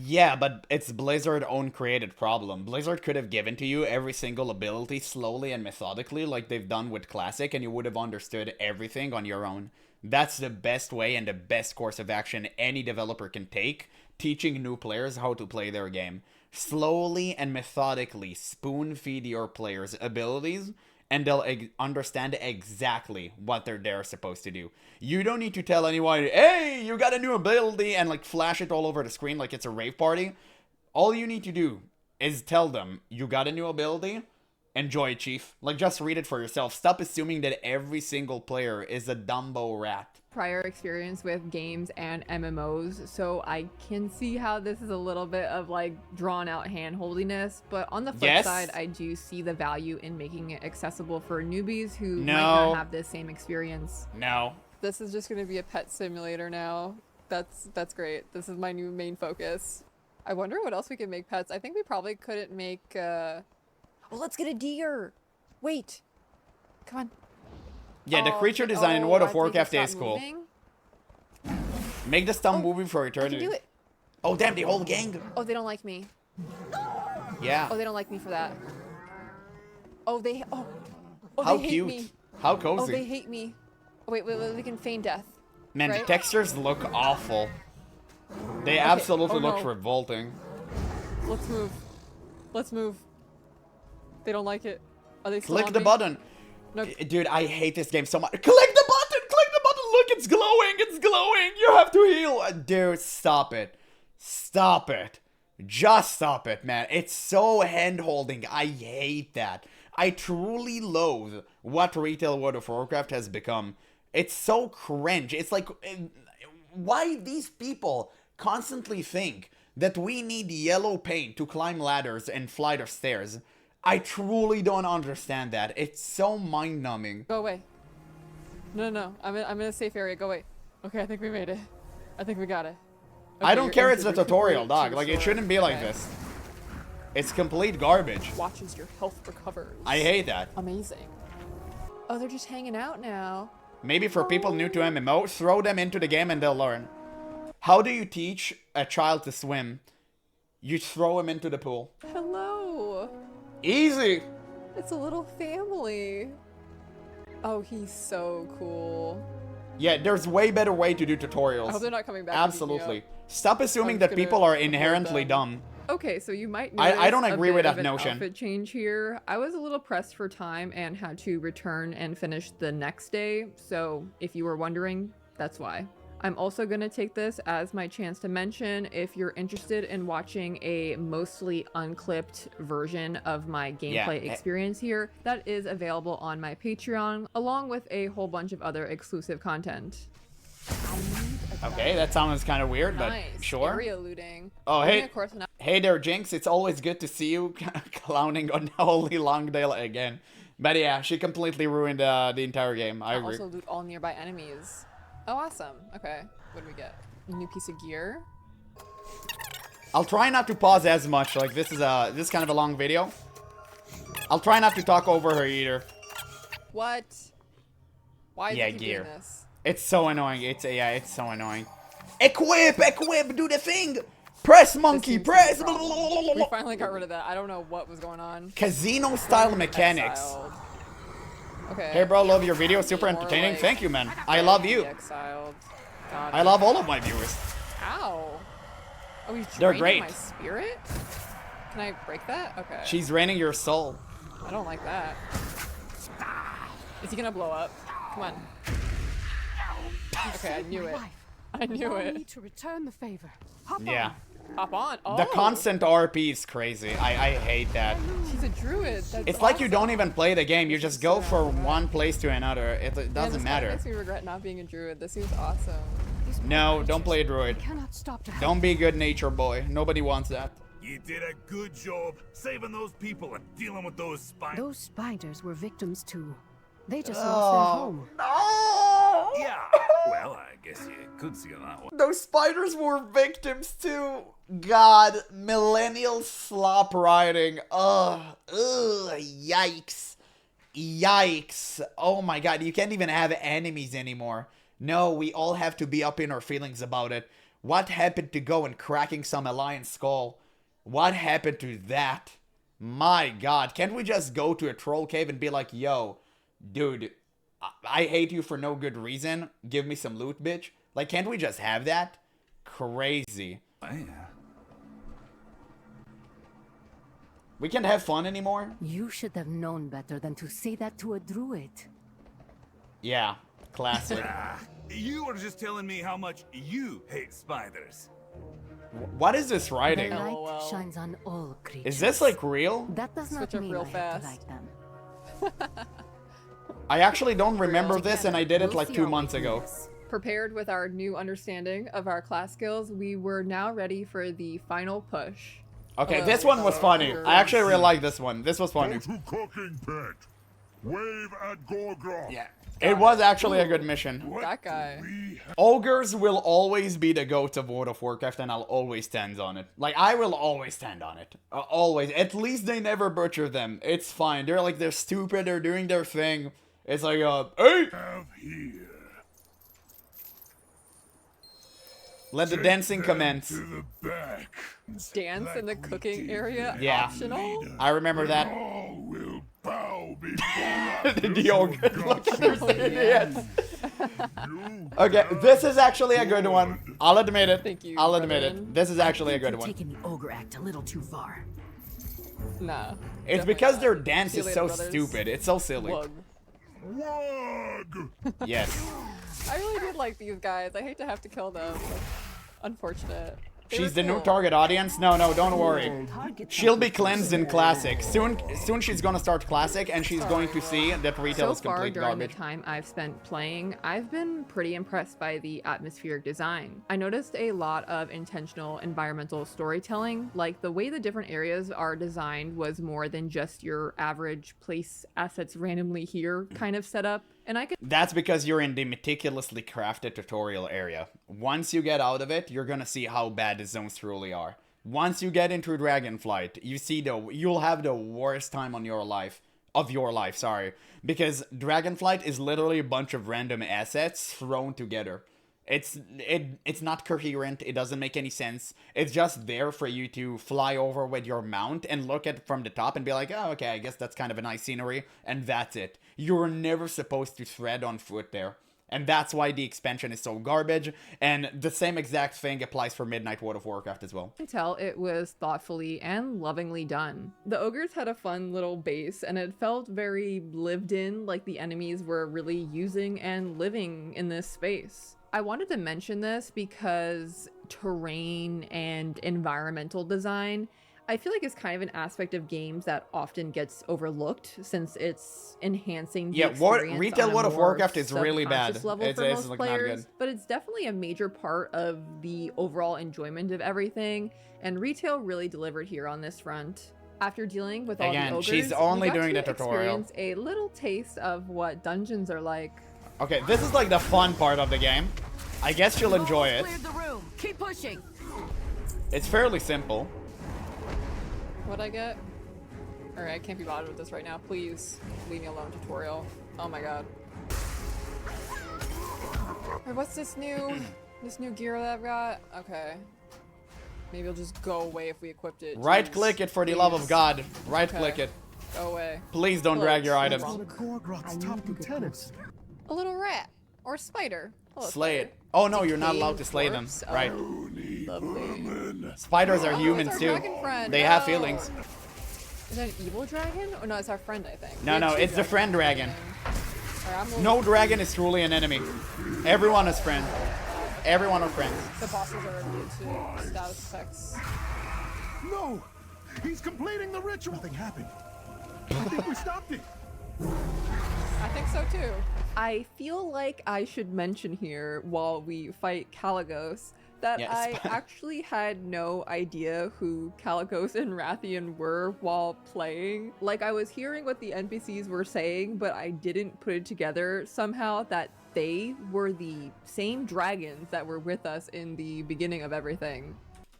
Yeah, but it's Blizzard's own created problem. Blizzard could have given to you every single ability slowly and methodically like they've done with Classic, and you would have understood everything on your own. That's the best way and the best course of action any developer can take, teaching new players how to play their game. Slowly and methodically spoon feed your players abilities, and they'll understand exactly what they're supposed to do. You don't need to tell anyone, hey, you got a new ability, and like flash it all over the screen like it's a rave party. All you need to do is tell them, you got a new ability, enjoy, chief. Like, just read it for yourself. Stop assuming that every single player is a Dumbo rat. Prior experience with games and MMOs, so I can see how this is a little bit of like drawn out hand-holdiness, but on the flip side, I do see the value in making it accessible for newbies who might not have the same experience. No. This is just going to be a pet simulator now. That's great. This is my new main focus. I wonder what else we can make pets. I think we probably couldn't make Oh, let's get a deer. Wait. Come on. Yeah, the creature design in World of Warcraft is cool. moving. Make the stump movie for I can eternity. do it. Oh, damn, the whole gang. Oh, they don't like me. Yeah. Oh, they don't like me for that. Oh, they. Oh. Oh, How they hate cute. me. How Oh, cozy. they hate me. Oh, wait, we can feign death. Man, right? the textures look awful. They absolutely Oh, look no. revolting. Let's move. Let's move. They don't like it. Are they still Click on the me? button. No. Dude, I hate this game so much. Click the button! Click the button! Look, it's glowing! It's glowing! You have to heal! Dude, stop it. Stop it. Just stop it, man. It's so hand-holding. I hate that. I truly loathe what retail World of Warcraft has become. It's so cringe. It's like, why these people constantly think that we need yellow paint to climb ladders and flight of stairs. I truly don't understand that. It's so mind-numbing. Go away. No. I'm in a safe area. Go away. Okay, I think we made it. I think we got it. I don't you're care, it's the injured. tutorial, Recuperate dog. to Like, it restore. shouldn't be like Okay. this. It's complete garbage. Watches your health recovers. I hate that. Amazing. Oh, they're just hanging out now. Maybe for people new to MMO, throw them into the game and they'll learn. How do you teach a child to swim? You throw him into the pool. Hello. Easy! It's a little family. Oh, he's so cool. Yeah, there's way better way to do tutorials. I hope they're not coming back. and beat me Absolutely. up. Stop assuming I'm that just gonna people are avoid inherently them. dumb. Okay, so you might I notice don't a agree bit with of that an notion. outfit change here. I was a little pressed for time and had to return and finish the next day. So if you were wondering, that's why. I'm also going to take this as my chance to mention, if you're interested in watching a mostly unclipped version of my gameplay experience here, that is available on my Patreon, along with a whole bunch of other exclusive content. Okay, that sounds kind of weird, but Nice. sure. Area looting. Oh, Okay, hey. of course, Hey there, Jinx. It's always good to see you clowning on Holy Longdale again. But yeah, she completely ruined the entire game. I agree. also loot all nearby enemies. Oh, awesome. Okay, what do we get? A new piece of gear. I'll try not to pause as much. Like, this is kind of a long video. I'll try not to talk over her either. What? Why is Yeah, it keep gear. doing this? It's so annoying. It's so annoying. Equip, do the thing. Press monkey, seems to be press. the problem. We finally got rid of that. I don't know what was going on. Casino style mechanics. Exiled. Okay. Hey bro, love your video. Super More entertaining. like- Thank you, man. I love you. Exiled. God. I love all of my viewers. Ow. Oh, he's They're draining great. my spirit? Can I break that? Okay. She's draining your soul. I don't like that. Is he gonna blow up? Come on. Okay, I knew it. I knew Allow it. me to return the favor. Hop Yeah. on. Hop on. Oh, The constant RP is crazy. I hate that. She's a druid. That's It's like you awesome. don't even play the game. You just go from one place to another. It Man, doesn't this matter. makes me regret not being a druid. This seems awesome. These No, poor don't play a druid. creatures cannot stop to help. Don't be good nature boy. Nobody wants that. You did a good job saving those people and dealing with those spiders. Those spiders were victims too. They just Oh. lost their home. No! Yeah. Well, I guess you could see it that way. Those spiders were victims too. God, millennial slop riding. Ugh. Yikes. Yikes. Oh my god, you can't even have enemies anymore. No, we all have to be up in our feelings about it. What happened to go and cracking some alliance skull? What happened to that? My god, can't we just go to a troll cave and be like, yo, dude, I hate you for no good reason. Give me some loot, bitch. Like, can't we just have that? Crazy. We can't have fun anymore? You should have known better than to say that to a druid. Yeah, classic. You were just telling me how much you hate spiders. What is this The writing? light LOL. shines on all creatures. Is this like real? That does not Switch up mean real I have to fast. like them. I actually don't remember this and I did it We'll like see 2 our way months through ago. this. Prepared with our new understanding of our class skills, we were now ready for the final push. Okay, Hello, this one was fellow funny. ogres. I actually really like this one. This was funny. Go to cooking pit. Wave at Gorgroth. Yeah. It was actually a good mission. What That guy. we Ogres will always be the goat of World of Warcraft and I'll always stand on it. Like, I will always stand on it. Always. At least they never butcher them. It's fine. They're stupid. They're doing their thing. It's like, hey! have here. Let the Take dancing them commence. To the back. Dance in the Like we cooking did area? with Yeah. Optional? I remember that. All will bow before The ogre. Look at those idiots. you. Okay, this is actually a good one. I'll admit it. Thank you, I'll admit brethren. it. This is actually a You're good one. taking the ogre act a little too far. Nah. It's definitely because not. their dance See you is later, so brothers. stupid. It's so silly. Wug. Wog. Yes. I really did like these guys. I hate to have to kill them. Unfortunate. They She's were the new cool. target audience? No, don't worry. Target She'll be practice. cleansed in Classic. Soon she's gonna start Classic and she's going to see that retail So is far complete during garbage. the time I've spent playing, I've been pretty impressed by the atmospheric design. I noticed a lot of intentional environmental storytelling, like the way the different areas are designed was more than just your average place assets randomly here kind of setup. And I could That's because you're in the meticulously crafted tutorial area. Once you get out of it, you're gonna see how bad the zones truly are. Once you get into Dragonflight, you'll have the worst time of your life, sorry. Because Dragonflight is literally a bunch of random assets thrown together. It's not coherent, it doesn't make any sense. It's just there for you to fly over with your mount and look at it from the top and be like, oh, okay, I guess that's kind of a nice scenery, and that's it. You're never supposed to thread on foot there. And that's why the expansion is so garbage, and the same exact thing applies for Midnight World of Warcraft as well. tell it was thoughtfully and lovingly done. The ogres had a fun little base, and it felt very lived in, like the enemies were really using and living in this space. I wanted to mention this because terrain and environmental design, I feel like, is kind of an aspect of games that often gets overlooked since it's enhancing the experience retail on a World of more Warcraft is really bad. subconscious level for It's most like not players, good. but it's definitely a major part of the overall enjoyment of everything, and retail really delivered here on this front. After dealing with all Again, the ogres, she's we only got doing to the tutorial. experience a little taste of what dungeons are like. Okay, this is like the fun part of the game. I guess you'll enjoy it. Cleared the room. Keep pushing. It's fairly simple. What'd I get? Alright, I can't be bothered with this right now. Please leave me alone, tutorial. Oh my god. Alright, what's this new gear that I've got? Okay. Maybe it'll just go away if we equipped it. Right Jeez. click it for the love of Please. God. Right click Okay. it. Go away. Please don't drag your items. Wrong. Gorgrot's top lieutenants. A little rat. Or spider. Hello, Slay spider. it. Oh no, you're not allowed to Decayed slay them. corpse. Right. Lovely. Spiders are Oh, humans it's our too. dragon friend. They have No. feelings. Is that an evil dragon? Oh no, it's our friend, I think. No, We have no, two it's the friend dragon. Alright, I'm a little- No dragon is truly an enemy. Everyone is friend. Everyone are friends. The bosses are immune to status effects. No! He's completing the ritual! Nothing happened. I think we stopped it. I think so too. I feel like I should mention here while we fight Caligos that Yes. I actually had no idea who Caligos and Rathian were while playing. Like, I was hearing what the NPCs were saying, but I didn't put it together somehow that they were the same dragons that were with us in the beginning of everything.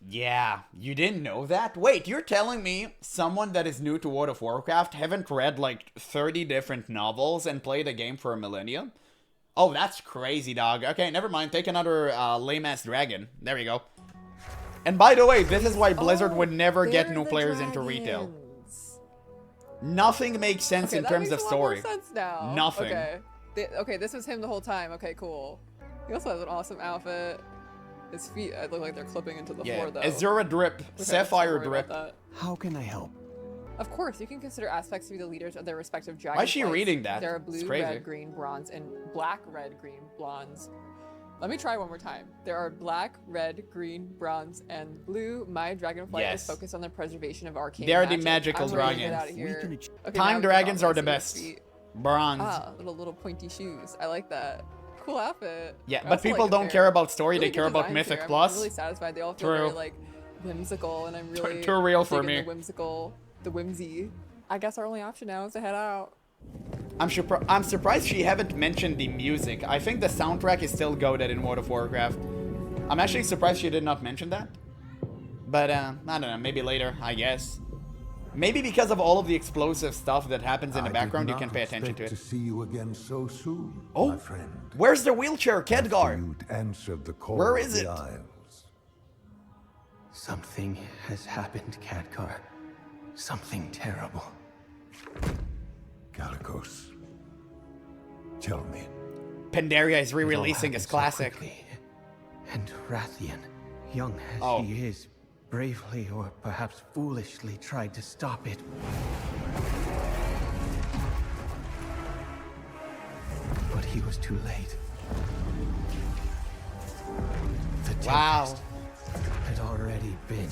Yeah, you didn't know that? Wait, you're telling me someone that is new to World of Warcraft haven't read like 30 different novels and played a game for a millennia? Oh, that's crazy, dog. Okay, never mind. Take another lame-ass dragon. There you go. And by the way, this is why Blizzard would never get They're new the players into retail. dragons. Nothing makes sense Okay, in that terms makes of a lot more story. sense now. Nothing. Okay. Okay, this was him the whole time. Okay, cool. He also has an awesome outfit. His feet look like they're clipping into the Yeah, floor, though. Azura Drip, Okay, Sapphire don't worry Drip. about that. How can I help? Of course, you can consider aspects to be the leaders of their respective dragon Why is she flights. reading that? There are It's blue, crazy. red, green, bronze, and black, red, green, bronze. Let me try one more time. There are black, red, green, bronze, and blue. My dragonflight Yes. is focused on the preservation of arcane They're the magic. magical I'm ready to get dragons. out of here. Okay, now Time we can dragons talk are the about best. his feet. Bronze. Ah, little pointy shoes. I like that. Cool outfit. Yeah, I but also people like don't it care there. about story, Really they care good about designs Mythic here. Plus. I'm really satisfied. They all feel True. very like whimsical, and I'm really Too real for digging me. The whimsical, the whimsy. I guess our only option now is to head out. I'm surprised she haven't mentioned the music. I think the soundtrack is still goated in World of Warcraft. I'm actually surprised she did not mention that. But, I don't know, maybe later, I guess. Maybe because of all of the explosive stuff that happens in the background, you can pay attention to it. To see you again so soon, Oh, my friend. where's the wheelchair, Khadgar? You'd answered the call Where of is the it? Isles. Something has happened, Khadgar. Something terrible. Calicos, tell me. Pandaria is It all re-releasing his happened so classic. quickly. And Rathian, young as Oh. he is, bravely or perhaps foolishly tried to stop it. But he was too late. The Wow. tempest had already been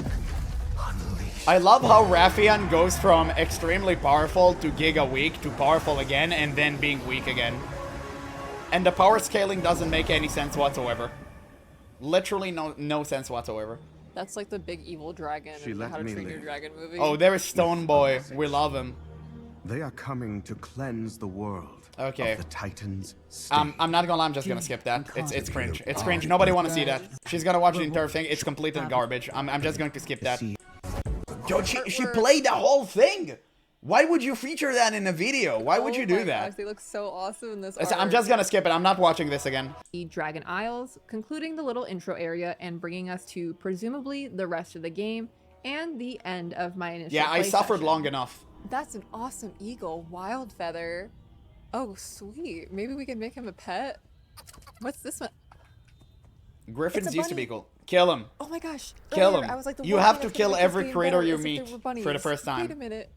unleashed. I love how Rathian goes from extremely powerful to Giga weak to powerful again and then being weak again. And the power scaling doesn't make any sense whatsoever. Literally no sense whatsoever. That's like the big evil dragon She in let How to me Train Your live. Dragon movie. Oh, there's Stone Boy. We love him. They are coming to cleanse the world Okay. of the Titans' I'm not gonna lie, I'm just gonna skip that. It's cringe. It's cringe. Nobody wanna see that. She's gonna watch the entire thing. It's complete and garbage. I'm just going to skip that. Yo, she played the whole thing! Why would you feature that in a video? Why would you do Oh my that? Gosh, they look so awesome in this I'm art. just gonna skip it. I'm not watching this again. The Dragon Isles, concluding the little intro area and bringing us to presumably the rest of the game and the end of my initial Yeah, I play suffered session. long enough. That's an awesome eagle, wild feather. Oh, sweet. Maybe we can make him a pet. What's this one? Griffins It's a used to be bunny. cool. Kill him. Oh my gosh. Kill earlier, him. I was like, the You one have thing to that's kill gonna make this every game creator better you is if they meet were for the bunnies. first time. Wait a minute.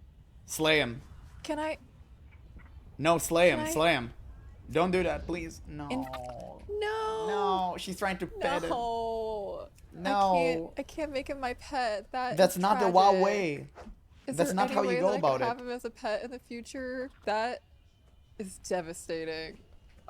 Slay him. Can I? No, slay him. Can I- Slay him. Don't do that, please. No. No. No, she's trying to pet it. No. No. I can't make him my pet. That's not the WoW way. Is That's there not any how you way go that I about could it. have him as a pet in the future? That is devastating.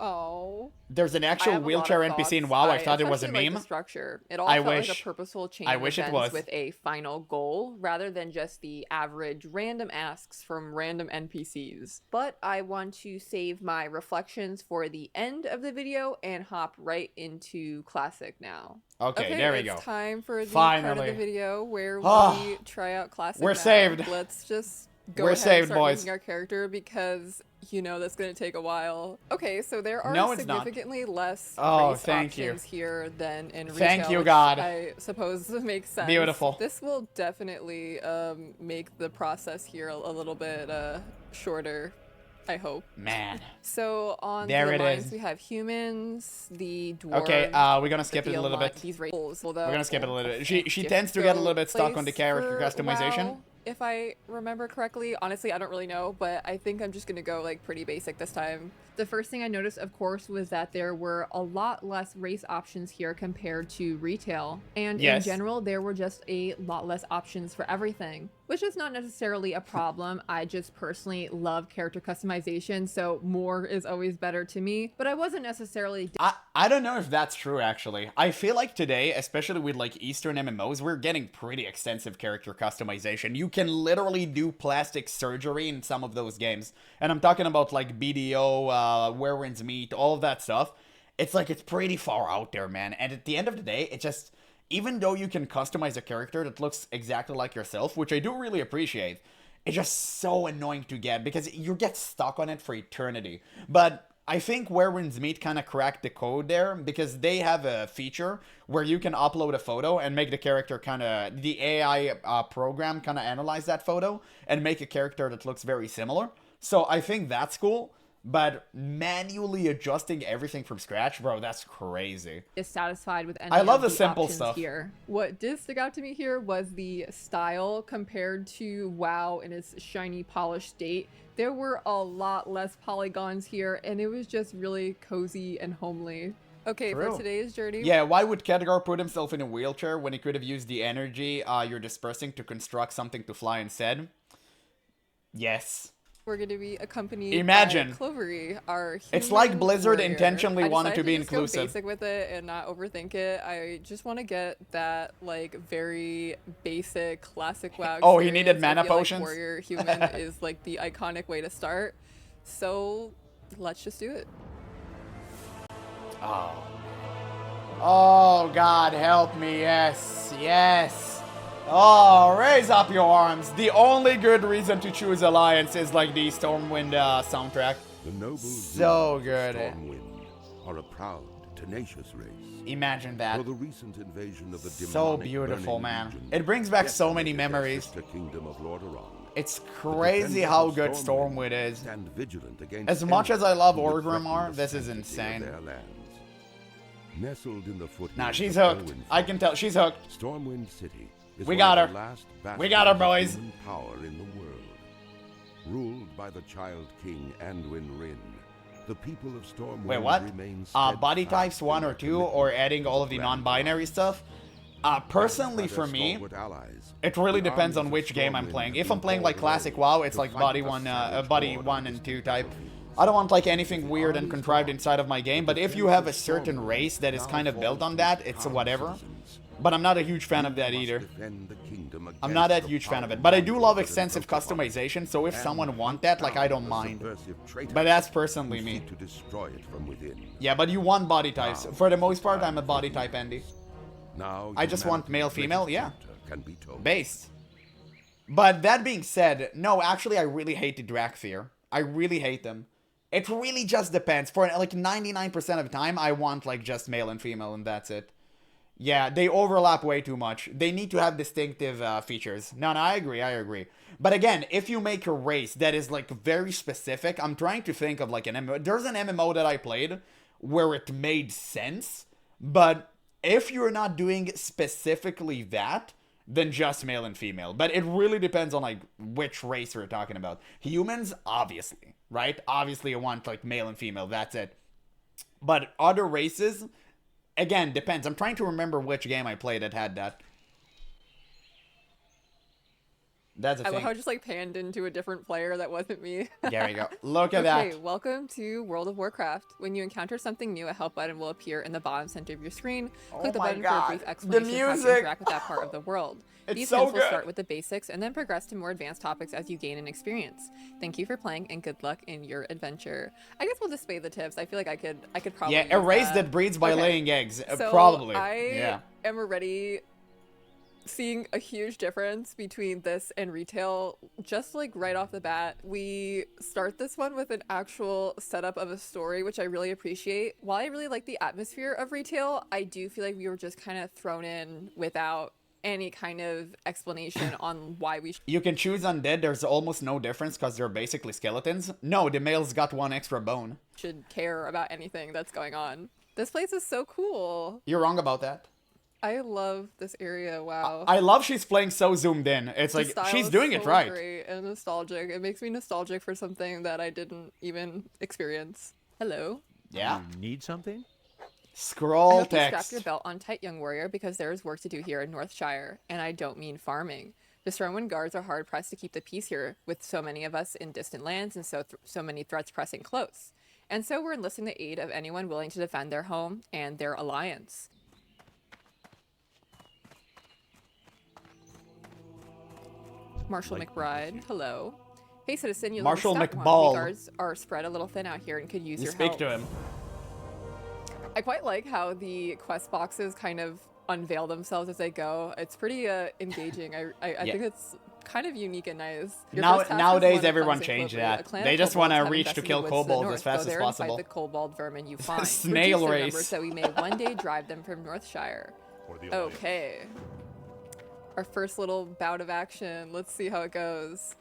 Oh. There's an I actual have a lot wheelchair of NPC in thoughts. WoW. I thought it was a especially like meme. the structure. It all I felt like wish- a purposeful chain I of wish it events was. with a final goal, rather than just the average random asks from random NPCs. But I want to save my reflections for the end of the video and hop right into Classic now. Okay, there we go. It's time for the part of Finally. the video where Ah. we try out Classic. We're now. saved. Let's just go We're ahead saved, and start boys. making our character, because you know that's going to take a while. Okay, so there are No, it's not. significantly less Oh, race thank you. options here than in retail. Thank you, which God. I suppose makes sense. Beautiful. This will definitely make the process here a little bit shorter, I hope. Man. So on There the it lines is. we have humans, the dwarves. Okay, we're gonna skip it a little bit. These races, We're gonna skip it a little bit. She tends to get a little bit stuck on the character customization. WoW, if I remember correctly. Honestly, I don't really know, but I think I'm just gonna go like pretty basic this time. The first thing I noticed, of course, was that there were a lot less race options here compared to retail. And Yes. in general, there were just a lot less options for everything, which is not necessarily a problem. I just personally love character customization, so more is always better to me. But I wasn't necessarily I don't know if that's true, actually. I feel like today, especially with like Eastern MMOs, we're getting pretty extensive character customization. You can literally do plastic surgery in some of those games. And I'm talking about like BDO, Where Winds Meet, all of that stuff. It's like, it's pretty far out there, man. And at the end of the day, it just, even though you can customize a character that looks exactly like yourself, which I do really appreciate, it's just so annoying to get because you get stuck on it for eternity. But I think Where Winds Meet kind of cracked the code there, because they have a feature where you can upload a photo and make the character kind of, the AI program kind of analyze that photo and make a character that looks very similar. So I think that's cool. But manually adjusting everything from scratch, bro, that's crazy. dissatisfied with any I love of the simple options stuff. here. What did stick out to me here was the style compared to WoW in its shiny polished state. There were a lot less polygons here, and it was just really cozy and homely. Okay, True. for today's journey, Yeah, why would Khadgar put himself in a wheelchair when he could have used the energy you're dispersing to construct something to fly instead? Yes. we're going to be accompanied Imagine. by Clovery, our It's like human Blizzard warrior. intentionally I wanted to decided be just go inclusive. basic with it and not overthink it. I just want to get that like very basic classic WoW. Oh, he needed experience. I mana feel like potions? warrior human is like the iconic way to start. So let's just do it. Oh. Oh, God, help me. Yes. Yes. Oh, raise up your arms. The only good reason to choose Alliance is like the Stormwind soundtrack. The nobles So of good. Stormwind are a proud, tenacious race. Imagine that. For the recent invasion of the So demonic beautiful, Burning man. Legion, It brings back so death many of the memories. sister kingdom of Lordaeron. It's The crazy defenders how of good Stormwind is. stand vigilant against As much as I anyone love who would threaten Orgrimmar, the this is sanctity of insane. their lands. Nestled in the foothills Nah, she's of hooked. Elwynfell, I can tell. She's hooked. Stormwind City is We one got of her. the last We got her, bastions boys. of human power in the world. Ruled by the Child King Anduin Wrynn, the people of Stormwind Wait, what? remain Body steadfast types in 1 their or 2, commitment or adding all of the to non-binary stuff? Personally, for me, it really depends on which game I'm playing. If I'm playing like classic WoW, it's like body 1 and 2 type. I don't want like anything weird and contrived inside of my game, but if you have a certain race that is kind of built on that, it's whatever. But I'm not a huge fan of that either. I'm not that huge fan of it. But I do love extensive customization, so if someone want that, like, I don't mind. But that's personally me. Yeah, but you want body types. For the most part, I'm a body type Andy. I just want male, female, yeah. Based. But that being said, no, actually, I really hate the Drakthir. I really hate them. It really just depends. For like 99% of the time, I want like just male and female, and that's it. Yeah, they overlap way too much. They need to have distinctive features. No, I agree. But again, if you make a race that is like very specific, I'm trying to think of like an MMO. There's an MMO that I played where it made sense, but if you're not doing specifically that, then just male and female. But it really depends on like which race we're talking about. Humans, obviously, right? Obviously, I want like male and female. That's it. But other races, again, depends. I'm trying to remember which game I played that had that. That's a I love thing. how I just like panned into a different player that wasn't me. There we go. Look at Okay, that. welcome to World of Warcraft. When you encounter something new, a help button will appear in the bottom center of your screen. Click the my button for God. a brief The explanation of how to music. interact with that part of the world. It's These so hints will good. start with the basics and then progress to more advanced topics as you gain an experience. Thank you for playing and good luck in your adventure. I guess we'll display the tips. I feel like I could probably Yeah, use erase that breeds by Okay. laying eggs. So Probably. I am already seeing a huge difference between this and retail. Just like right off the bat, we start this one with an actual setup of a story, which I really appreciate. While I really like the atmosphere of retail, I do feel like we were just kind of thrown in without any kind of explanation on why we You can choose undead. There's almost no difference because they're basically skeletons. No, the male's got one extra bone. should care about anything that's going on. This place is so cool. You're wrong about that. I love this area. Wow. I love she's playing so zoomed in. It's The like, style she's is doing it so right. Great and nostalgic. It makes me nostalgic for something that I didn't even experience. Hello. Yeah. You need something? I Scroll hope you strap text. your belt on tight, young warrior, because there is work to do here in Northshire, and I don't mean farming. The Stormwind guards are hard pressed to keep the peace here, with so many of us in distant lands and so many threats pressing close. And so we're enlisting the aid of anyone willing to defend their home and their alliance. Marshal McBride, hello. Hey citizen, you Marshal look like McBall. The guards are spread a little thin out here and could use You your speak help. to him. I quite like how the quest boxes kind of unveil themselves as they go. It's pretty engaging. I think it's kind of unique and nice. Your first task is Nowadays, one of everyone cleansing changed Clover. A that. clan They of just want to kobolds have reach to invested kill the woods to the kobolds north. as fast Go as there and possible. fight the kobold vermin you find. Snail Reduce their race. numbers so we may one day drive them from Northshire. Okay. Our first little bout of action. Let's see how it goes.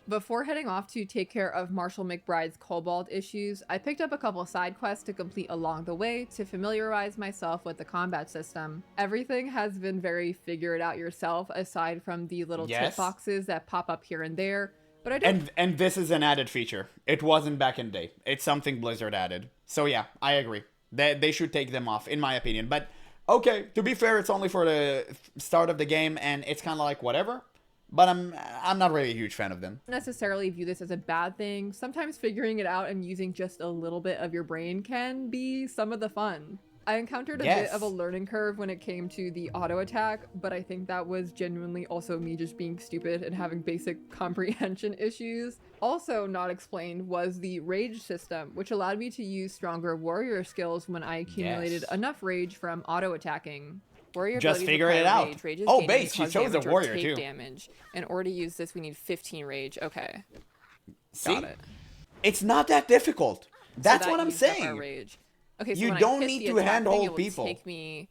Before heading off to take care of Marshal McBride's kobold issues, I picked up a couple side quests to complete along the way to familiarize myself with the combat system. Everything has been very figure it out yourself aside from the little tip Yes. boxes that pop up here and there. But I don't And this is an added feature. It wasn't back in the day. It's something Blizzard added. So yeah, I agree. They should take them off, in my opinion. But okay, to be fair, it's only for the start of the game, and it's kind of like whatever. But I'm not really a huge fan of them. necessarily view this as a bad thing. Sometimes figuring it out and using just a little bit of your brain can be some of the fun. I encountered a bit of a learning curve when it came to the auto attack, but I think that was genuinely also me just being stupid and having basic comprehension issues. Also not explained was the rage system, which allowed me to use stronger warrior skills when I accumulated enough rage from auto attacking. Warrior Just abilities figure require it out. Rage. Rage is Oh, gained base, to she cause chose a damage or warrior, take too. damage. In order to use this, we need 15 rage. Okay. See? Got it. It's not that difficult. That's So that what I'm used up our saying. rage. Okay, so You when I don't hit need the to attack thing, handhold it would people. Take me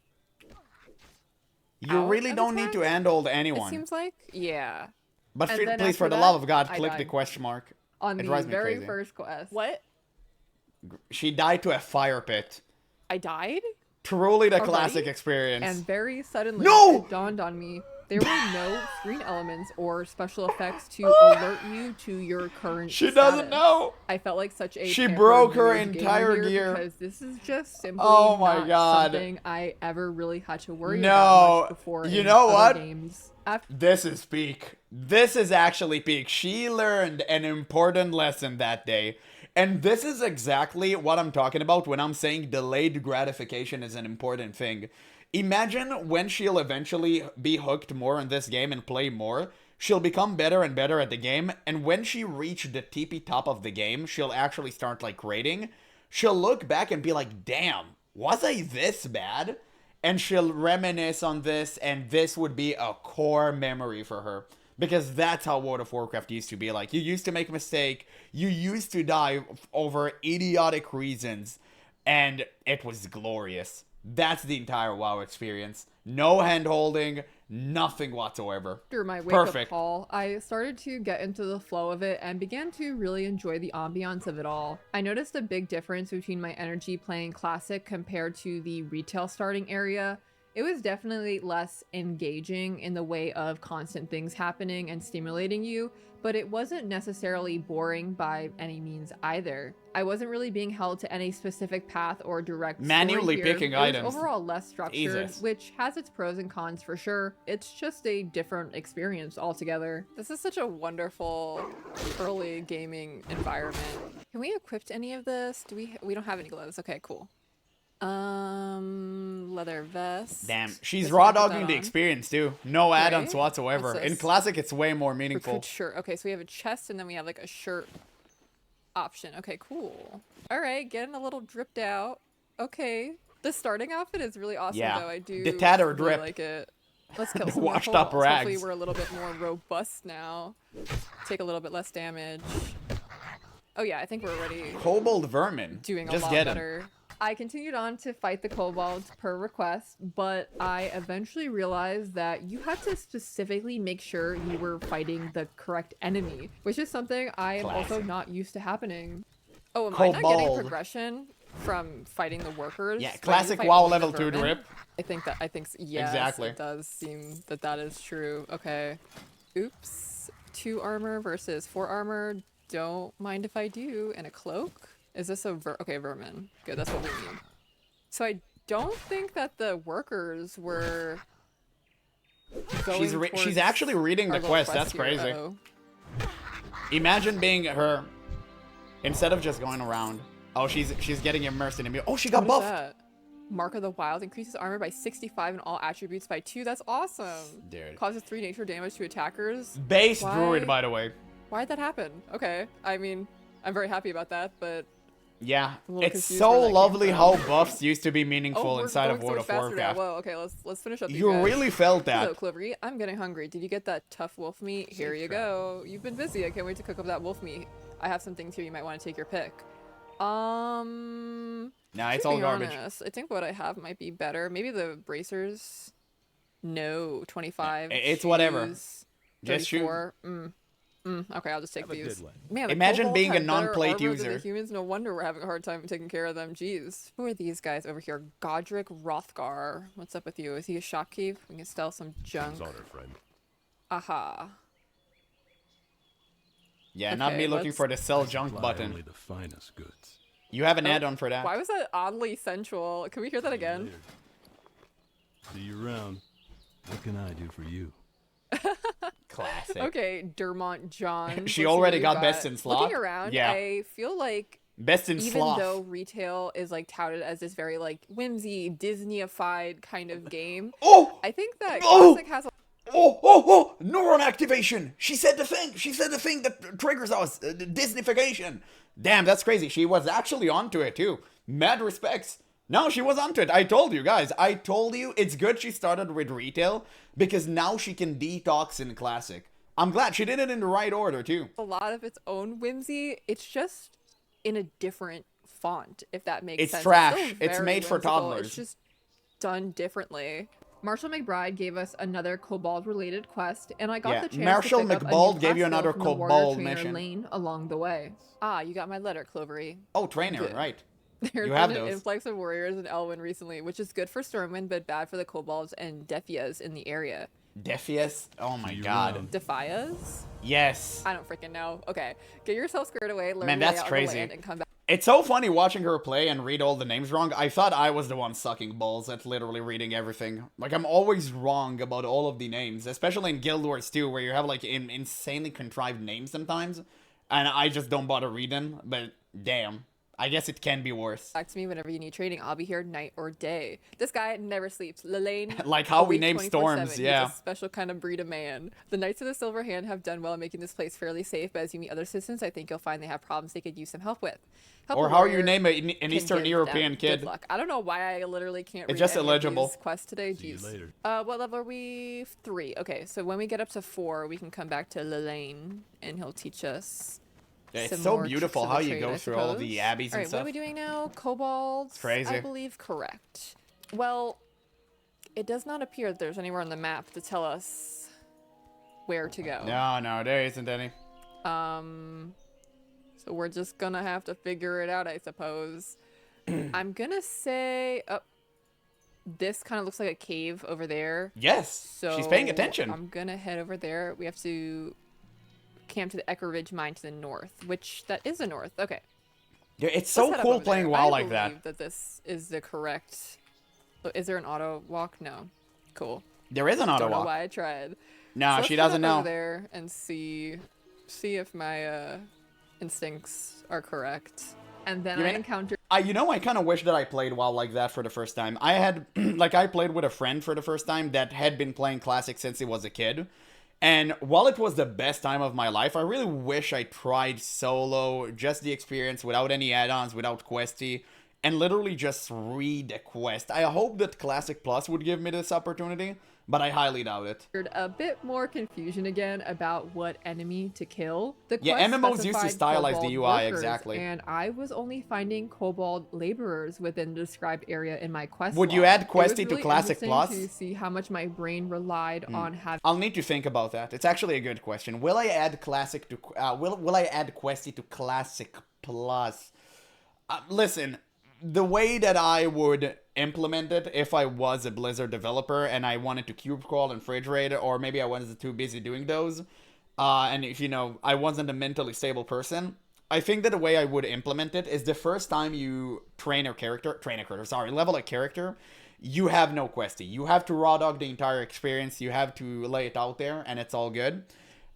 You out really of don't need to attack? handhold It anyone. seems like, yeah. But And then please, for after the love that, of God, I click the died. question mark. On It the drives me very crazy. first quest. What? She died to a fire pit. I died? Truly the Already? classic experience. And very suddenly, No! it dawned on me there were no screen elements or special effects to alert you to your current She doesn't status. know. I felt like such a She pampered broke her village gamer entire here gear. because this is just simply Oh my not God. something I ever really had to worry No. about much before. You in know other what? Games. After This is peak. This is actually peak. She learned an important lesson that day. And this is exactly what I'm talking about when I'm saying delayed gratification is an important thing. Imagine when she'll eventually be hooked more in this game and play more, she'll become better and better at the game, and when she reached the tippy top of the game, she'll actually start like rating. She'll look back and be like, damn, was I this bad? And she'll reminisce on this, and this would be a core memory for her. Because that's how World of Warcraft used to be like. You used to make a mistake, you used to die over idiotic reasons, and it was glorious. That's the entire WoW experience. No hand-holding, nothing whatsoever. After my wake-up Perfect. call, I started to get into the flow of it and began to really enjoy the ambiance of it all. I noticed a big difference between my energy playing Classic compared to the retail starting area. It was definitely less engaging in the way of constant things happening and stimulating you, but it wasn't necessarily boring by any means either. I wasn't really being held to any specific path or direct story Manually here. picking It was items. overall less structured, Jesus. which has its pros and cons for sure. It's just a different experience altogether. This is such a wonderful early gaming environment. Can we equip any of this? We don't have any gloves. Okay, cool. Leather vest. Damn, she's Guess we raw can put dogging that the on. experience too. No add-ons Right? whatsoever. What's In this? classic, it's way more meaningful. Recruit shirt. Okay, so we have a chest and then we have like a shirt option. Okay, cool. All right, getting a little dripped out. Okay. The starting outfit is really awesome Yeah. though. I do The tattered really drip. like it. Let's kill some Washed more up kobolds. Hopefully rags. we're a little bit more robust now. Take a little bit less damage. Oh yeah, I think we're already Kobold vermin. doing a Just lot get 'em. better. I continued on to fight the kobolds per request, but I eventually realized that you had to specifically make sure you were fighting the correct enemy, which is something I am also Classic. not used to happening. Oh, am I not getting Kobold. progression from fighting the workers? Yeah, Do I need to classic fight WoW all the level 2 vermin? drip. I think yes, Exactly. it does seem that that is true. Okay. Oops. 2 armor versus 4 armor. Don't mind if I do. And a cloak. Is this a okay, vermin. Good, that's what we need. So I don't think that the workers were going She's towards actually reading our the little quest. That's here. crazy. Uh-oh. Imagine being her instead of just going around. Oh, she's getting immersed in immune. Oh, she got What is buffed. that? Mark of the Wild increases armor by 65 and all attributes by 2. That's awesome. Dude. Causes 3 nature damage to attackers. Base Why- druid, by the way. Why'd that happen? Okay. I mean, I'm very happy about that, but Yeah, I'm a little it's confused so where that came lovely from. how buffs used to be meaningful we're inside going of so World much of faster now. Warcraft. Whoa, okay, let's finish up these You guys. really felt that. Hello, Clovery. I'm getting hungry. Did you get that tough wolf meat? Here you go. You've been busy. I can't wait to cook up that wolf meat. I have some things here. You might want to take your pick. Nah, it's to all be garbage. honest, I think what I have might be better. Maybe the bracers. No, 25. It's whatever. shoes, Just shoot. 34. Okay, I'll just take Have a these. good one. Man, the Imagine kobolds being a had better non-plate armor than the user. humans. No wonder we're having a hard time taking care of them. Jeez. Who are these guys over here? Godric Rothgar. What's up with you? Is he a shopkeep? We can sell some junk. It's honor, friend. Aha. Yeah, not Okay, me looking let's- for the sell junk Supply button. only the finest goods. You have an Oh, add-on for that. Why was that oddly sensual? Can we hear that See you again? later. See you around. What can I do for you? Classic. Okay, Dermont John. She let's see already what we got best in sloth? Looking around, Yeah. I feel like Best in even sloth. though retail is like touted as this very like whimsy, Disney-ified kind of game, Oh! I think that Oh! Classic has a Oh! Neuron activation! She said the thing! She said the thing that triggers us! Disneyfication! Damn, that's crazy. She was actually onto it too. Mad respects. No, she was onto it. I told you guys. I told you it's good she started with retail because now she can detox in classic. I'm glad she did it in the right order too. lot of its own whimsy. It's just in a different font, if that makes It's sense. trash. Still It's very made for whimsical. toddlers. It's just done differently. Marshall McBride gave us another kobold-related quest, and I got Yeah, the chance Marshall to pick up a McBald new gave you class another skill from the warrior kobold trainer mission. Lane along the way. Ah, you got my letter, Clovery. Oh, trainer, Good. right. There's You have been an those. influx of warriors in Elwyn recently, which is good for Stormwind, but bad for the kobolds and Defias in the area. Defias? Oh my See you god. around. Defias? Yes. I don't freaking know. Okay, get yourself squared away, learn Man, the that's layout of crazy. the land, and come back. It's so funny watching her play and read all the names wrong. I thought I was the one sucking balls at literally reading everything. Like, I'm always wrong about all of the names, especially in Guild Wars 2, where you have, like, insanely contrived names sometimes, and I just don't bother reading, but damn. I guess it can be worse. Back to me whenever you need training. I'll be here night or day. This guy never sleeps. Lilane. Like how we awake name 24/7. storms, He's yeah. a special kind of breed of man. The Knights of the Silver Hand have done well in making this place fairly safe, but as you meet other citizens, I think you'll find they have problems they could use some help with. Help Or a how you warrior name an can Eastern give European them kid. Good luck. I don't know why I literally can't It's read just any illegible. of these quests today. See you Jeez. later. What level are we? 3. Okay, so when we get up to 4, we can come back to Lilane, and he'll teach us. Yeah, it's some so more beautiful tricks of how the you trade, go I through all of the suppose. abbeys and Alright, stuff. what are we doing now? Kobolds? Crazy. I believe correct. Well, it does not appear that there's anywhere on the map to tell us where to go. No, there isn't any. So we're just gonna have to figure it out, I suppose. I'm gonna say... Oh. this kind of looks like a cave over there. Yes, So she's paying attention. I'm gonna head over there. We have to camp to the Echo Ridge mine to the north, which that is the north. Okay. Yeah, it's Let's so head up cool over playing there. WoW I like that. believe that this is the correct. Is there an auto walk? No. Cool. There is an auto Don't know walk. why I tried. No, So she let's head doesn't up know. over there and see if my instincts are correct. And then You I mean- encountered I kind of wish that I played WoW like that for the first time. I had, I played with a friend for the first time that had been playing Classic since he was a kid. And while it was the best time of my life, I really wish I tried solo, just the experience without any add-ons, without questy, and literally just read the quest. I hope that Classic Plus would give me this opportunity, but I highly doubt it. a bit more confusion again about what enemy to kill. The Yeah, quest MMOs used to specified stylize the kobold UI, workers, exactly. And I was only finding kobold laborers within the described area in my quest Would you log. add It was questy to really Classic interesting Plus? to see how much my brain relied on having I'll need to think about that. It's actually a good question. Will I add Classic to will I add questy to Classic Plus? Listen, the way that I would implement it if I was a Blizzard developer and I wanted to cube crawl and fridge raid, or maybe I was too busy doing those, and if I wasn't a mentally stable person, I think that the way I would implement it is the first time you level a character, you have no questy. You have to raw dog the entire experience. You have to lay it out there, and it's all good.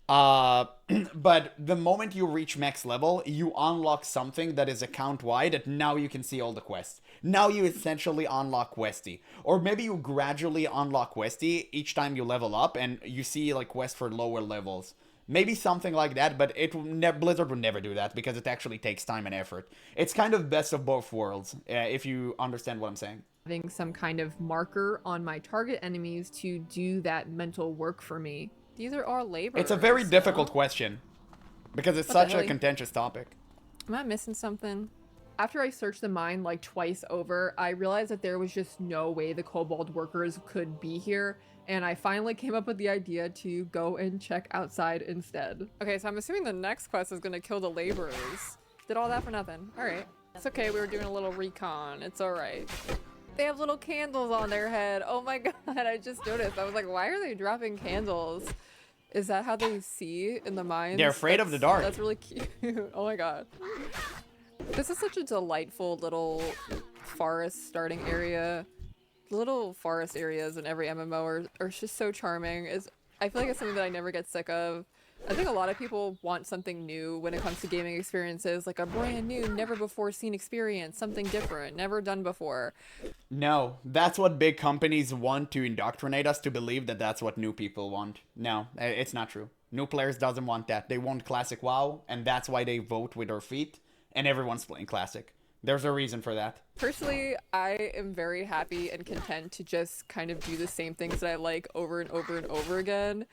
But the moment you reach max level, you unlock something that is account-wide that now you can see all the quests. Now you essentially unlock questy. Or maybe you gradually unlock questy each time you level up and you see like quests for lower levels. Maybe something like that, but Blizzard would never do that because it actually takes time and effort. It's kind of best of both worlds, if you understand what I'm saying. having some kind of marker on my target enemies to do that mental work for me. These are all laborers. It's a very difficult question because it's What the such a hell? contentious topic. Am I missing something? After I searched the mine like twice over, I realized that there was just no way the kobold workers could be here, and I finally came up with the idea to go and check outside instead. Okay, so I'm assuming the next quest is gonna kill the laborers. Did all that for nothing. Alright. It's okay, we were doing a little recon. It's alright. They have little candles on their head. Oh my god, I just noticed. I was like, why are they dropping candles? Is that how they see in the mines? They're afraid of the dark. That's really cute. Oh my god. This is such a delightful little forest starting area. The little forest areas in every MMO are just so charming. I feel like it's something that I never get sick of. I think a lot of people want something new when it comes to gaming experiences, like a brand new, never before seen experience, something different, never done before. No, that's what big companies want to indoctrinate us to believe that that's what new people want. No, it's not true. New players doesn't want that. They want classic WoW, and that's why they vote with their feet, and everyone's playing classic. There's a reason for that. Personally, I am very happy and content to just kind of do the same things that I like over and over and over again.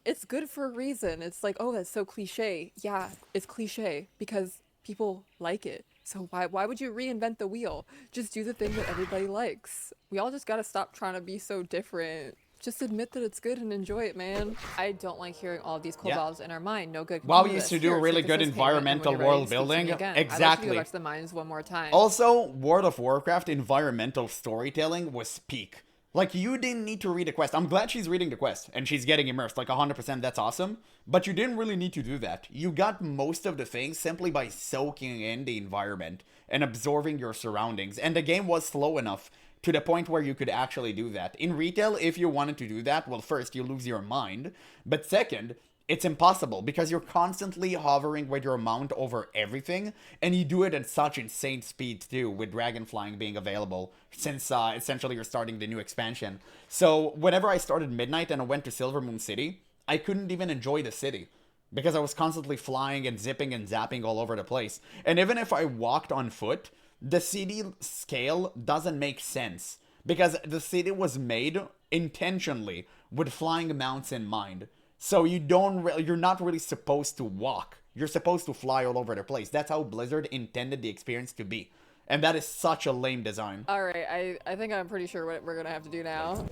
It's good for a reason. It's like, oh, that's so cliche. Yeah, it's cliche because people like it. So why would you reinvent the wheel? Just do the thing that everybody likes. We all just gotta stop trying to be so different. Just admit that it's good and enjoy it, man. I don't like hearing all of these kobolds in our mind. No good. WoW used to do really good environmental world building. I'd like to Exactly. go back to the mines one more time. Also, World of Warcraft environmental storytelling was peak. Like, you didn't need to read a quest. I'm glad she's reading the quest and she's getting immersed. Like, 100%, that's awesome. But you didn't really need to do that. You got most of the things simply by soaking in the environment and absorbing your surroundings. And the game was slow enough to the point where you could actually do that. In retail, if you wanted to do that, well, first, you lose your mind. But second, it's impossible because you're constantly hovering with your mount over everything, and you do it at such insane speed too, with dragon flying being available, since essentially you're starting the new expansion. So whenever I started Midnight and I went to Silvermoon City, I couldn't even enjoy the city because I was constantly flying and zipping and zapping all over the place. And even if I walked on foot, the city scale doesn't make sense because the city was made intentionally with flying mounts in mind. So you're not really supposed to walk. You're supposed to fly all over the place. That's how Blizzard intended the experience to be. And that is such a lame design. Alright, I think I'm pretty sure what we're gonna have to do now.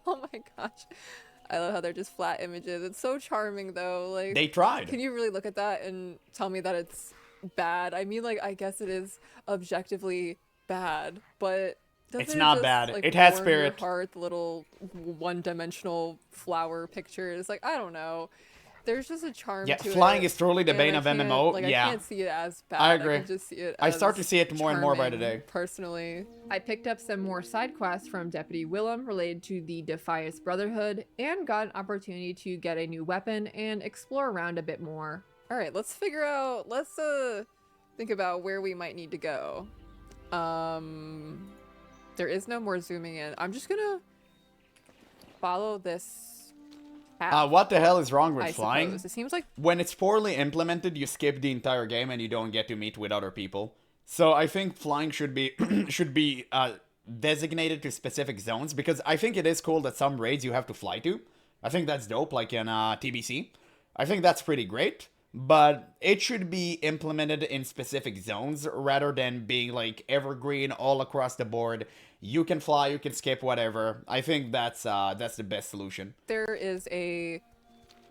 Oh my gosh. I love how they're just flat images. It's so charming though. Like, they tried. Can you really look at that and tell me that it's bad? I mean, like, I guess it is objectively bad, but doesn't It's it not just, bad. like, It has warm your spirit. heart, the little one-dimensional flower pictures. Like, I don't know. There's just a charm Yeah, to flying it. is truly the and bane I of can't- MMO. Like, Yeah. I can't see it as bad. I agree. can just see it I as start to see it more and more by the charming, day. personally. I picked up some more side quests from Deputy Willem related to the Defias Brotherhood and got an opportunity to get a new weapon and explore around a bit more. All right, let's think about where we might need to go. There is no more zooming in. I'm just gonna follow this path, What the hell is wrong with I flying? suppose. It seems like When it's poorly implemented, you skip the entire game and you don't get to meet with other people. So I think flying should be designated to specific zones, because I think it is cool that some raids you have to fly to. I think that's dope, like in TBC. I think that's pretty great, but it should be implemented in specific zones rather than being like evergreen all across the board. You can fly, you can skip, whatever. I think that's the best solution. there is a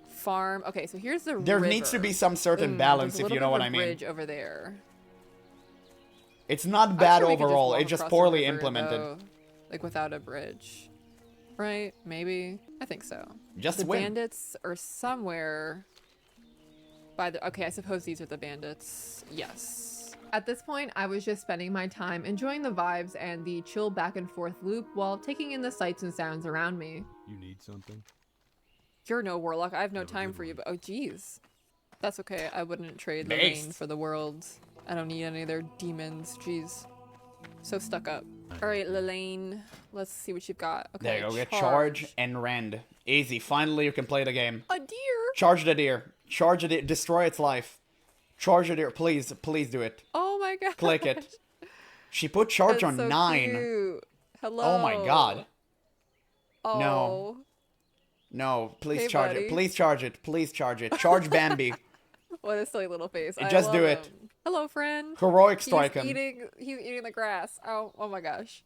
farm. Okay, so here's the There river. needs to be some certain balance, There's a if you little know bit what of I a mean. bridge over there. It's not I'm bad sure we could overall, walk it's just across the poorly river, implemented. though, like without a bridge. Right? Maybe? I think so. Just the win. bandits are somewhere by the... Okay, I suppose these are the bandits. Yes. At this point, I was just spending my time enjoying the vibes and the chill back and forth loop while taking in the sights and sounds around me. You need something? You're no warlock. I have no Have a time good for you, one. but... Oh, jeez. That's okay. I wouldn't trade Based. Lorraine for the world. I don't need any of their demons. Jeez. So stuck up. Alright, Lelaine. Let's see what you've got. Okay, There you go, get charge and rend. Easy, finally you can play the game. A deer! Charge the deer. Charge the deer. Destroy its life. Charge the deer. Please, please do it. Oh my god. Click it. She put charge That's on so 9. Cute. Hello. Oh my god. Oh. No. No, please Hey, charge buddy. it. Please charge it. Please charge it. Charge Bambi. What a silly little face. I Just love do it. him. Hello, friend. Heroic strike him. He's eating the grass. Oh my gosh.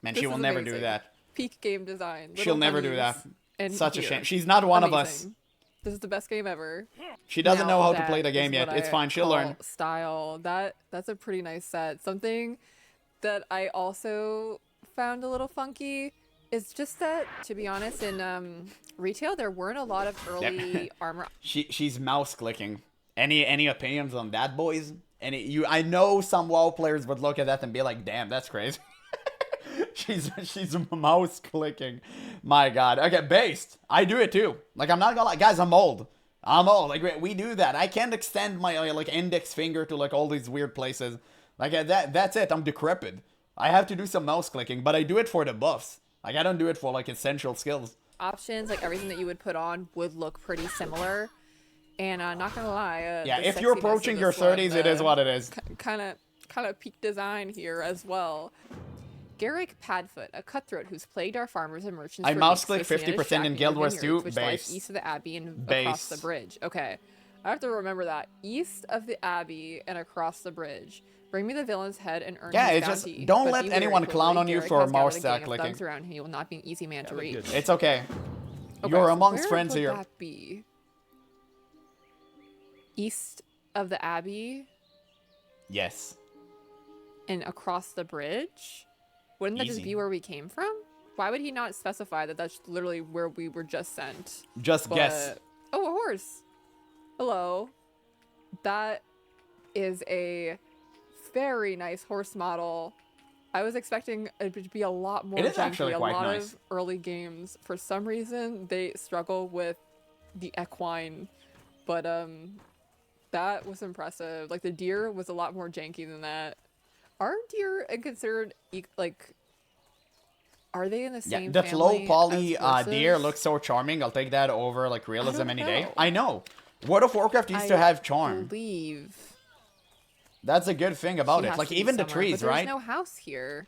Man, This she will is never do amazing. that. Peak game design. She'll Little never do bunnies that. and Such a deer. shame. She's not one of us. Amazing. This is the best game ever. She doesn't Now know how to that play the game is yet. what It's I fine. She'll call learn. Style. That's a pretty nice set. Something that I also found a little funky is just that, to be honest, in retail there weren't a lot of early armor. She's mouse clicking. Any opinions on that, boys? I know some WoW players would look at that and be like, "Damn, that's crazy." she's mouse clicking. My god. Okay, based. I do it too. Like, I'm not gonna lie, guys. I'm old. Like, we do that. I can't extend my like index finger to like all these weird places. Like that's it. I'm decrepit. I have to do some mouse clicking, but I do it for the buffs. Like, I don't do it for like essential skills. Options, like everything that you would put on, would look pretty similar. And not gonna lie, Yeah, the if you're sexiness approaching of your this one, 30s, it is what it is. Kind of peak design here as well. Garrick Padfoot, a cutthroat who's plagued our farmers and merchants. I for mouse weeks, click lives in a 50% shack in near Guild Wars vineyards, 2, which lies base. east of the Abbey and Base. across the bridge. Okay, I have to remember that. East of the Abbey and across the bridge. Bring me the villain's head and earn Yeah, his it's just bounty. don't But let be wary, anyone quickly. clown on you Garrick for has gathered mouse a gang of clicking. thugs around. He will not be an easy man to Have a reach. good It's okay. Okay, You're so amongst where friends would here. that be? East of the Abbey Yes. and across the bridge? Wouldn't that just Easy. be where we came from? Why would he not specify that that's literally where we were just sent? Just guess. Oh, a horse. Hello. That is a very nice horse model. I was expecting it to be a lot more It is janky. actually A quite lot nice. of early games, for some reason, they struggle with the equine, but that was impressive. Like, the deer was a lot more janky than that. Are deer considered like? Are they in the Yeah, same that low family poly as deer horses? looks so charming. I'll take that over like realism don't any day. know. I know. World of Warcraft used to I have charm. believe That's a good thing about he it. has Like, to be even the somewhere, trees, but there's right? no house here.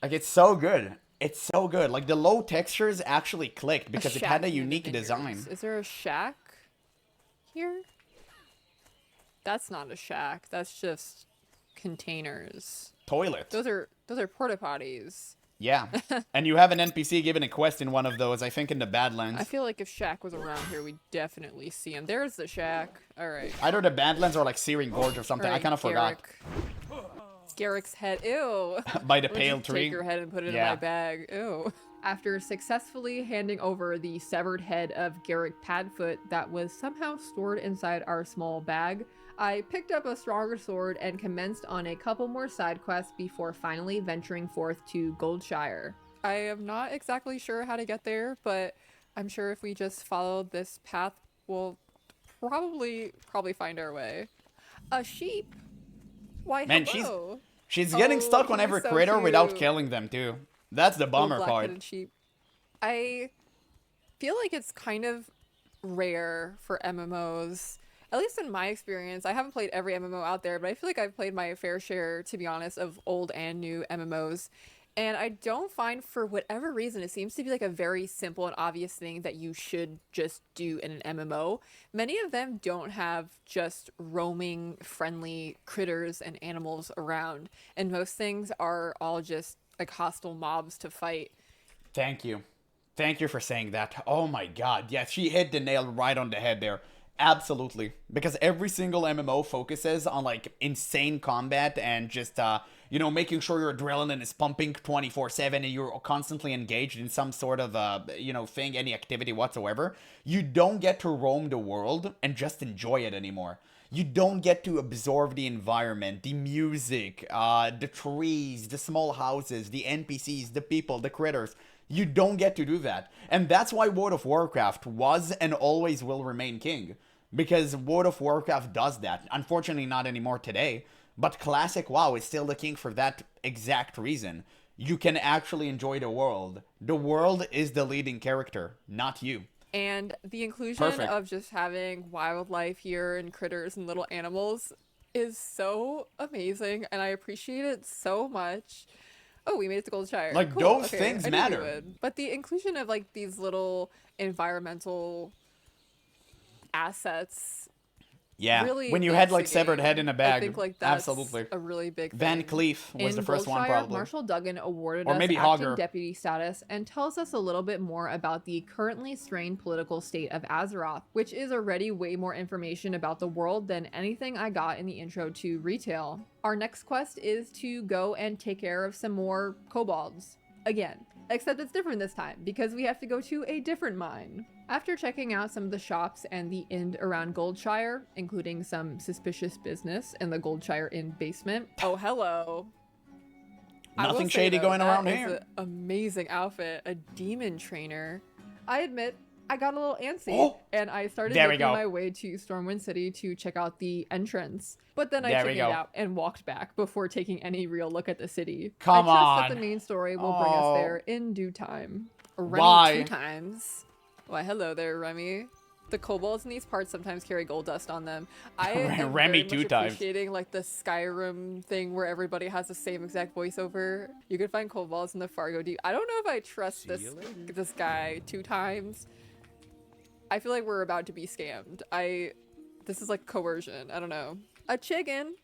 Like, it's so good. It's so good. Like, the low textures actually clicked because it shack had a near the unique vineyards. design. Is there a shack here? That's not a shack. That's just containers. Toilet. Those are porta potties. Yeah. And you have an NPC given a quest in one of those, I think in the Badlands. I feel like if Shaq was around here, we'd definitely see him. There's the Shaq. All right. Either the Badlands or like Searing Gorge or something. All I right, kind of forgot. Garrick's head. Ew. By the Let me pale just tree. Take your head and put it in Yeah. my bag. Ew. After successfully handing over the severed head of Garrick Padfoot that was somehow stored inside our small bag, I picked up a stronger sword and commenced on a couple more side quests before finally venturing forth to Goldshire. I am not exactly sure how to get there, but I'm sure if we just follow this path, we'll probably find our way. A sheep? Why, Man, hello. she's getting stuck on he's every so critter without cute. killing them too. That's the bummer Little part. black-headed sheep. I feel like it's kind of rare for MMOs. At least in my experience, I haven't played every MMO out there, but I feel like I've played my fair share, to be honest, of old and new MMOs. And I don't find, for whatever reason, it seems to be like a very simple and obvious thing that you should just do in an MMO. Many of them don't have just roaming, friendly critters and animals around. And most things are all just like hostile mobs to fight. Thank you. Thank you for saying that. Oh my god. Yes, she hit the nail right on the head there. Absolutely. Because every single MMO focuses on like insane combat and just, you know, making sure your adrenaline is pumping 24/7 and you're constantly engaged in some sort of, you know, thing, any activity whatsoever. You don't get to roam the world and just enjoy it anymore. You don't get to absorb the environment, the music, the trees, the small houses, the NPCs, the people, the critters. You don't get to do that. And that's why World of Warcraft was and always will remain king. Because World of Warcraft does that. Unfortunately not anymore today. But classic WoW is still the king for that exact reason. You can actually enjoy the world. The world is the leading character, not you. And the inclusion Perfect. of just having wildlife here and critters and little animals is so amazing, and I appreciate it so much. Oh, we made it to Goldshire. Like, Cool. those Okay, things I knew we matter. would. But the inclusion of like these little environmental assets. Yeah, Really when you makes had like the severed game. head in a bag. I think like that's Absolutely. a really big thing. Van Cleef was In the first one Goldshire, probably. Marshal Duggan awarded Or us maybe acting Hogger. deputy status and tells us a little bit more about the currently strained political state of Azeroth, which is already way more information about the world than anything I got in the intro to Retail. Our next quest is to go and take care of some more kobolds. Again. Except it's different this time, because we have to go to a different mine. After checking out some of the shops and the inn around Goldshire, including some suspicious business in the Goldshire Inn basement. Oh, hello. I will Nothing say, shady though, going around that is here. an amazing outfit. A demon trainer. I admit, I got a little antsy, Oh! and I started There we making go. my way to Stormwind City to check out the entrance. But then I There we chickened go. out and walked back before taking any real look at the city. Come I trust on. that the main story will bring us Oh. there in due time. Remy Why? 2 times. Why, hello there, Remy. The kobolds in these parts sometimes carry gold dust on them. I am Remy very 2 much times. appreciating like the Skyrim thing where everybody has the same exact voiceover. You can find kobolds in the Fargo Deep. I don't know if I trust this guy 2 times. I feel like we're about to be scammed. This is like coercion. I don't know. A chicken.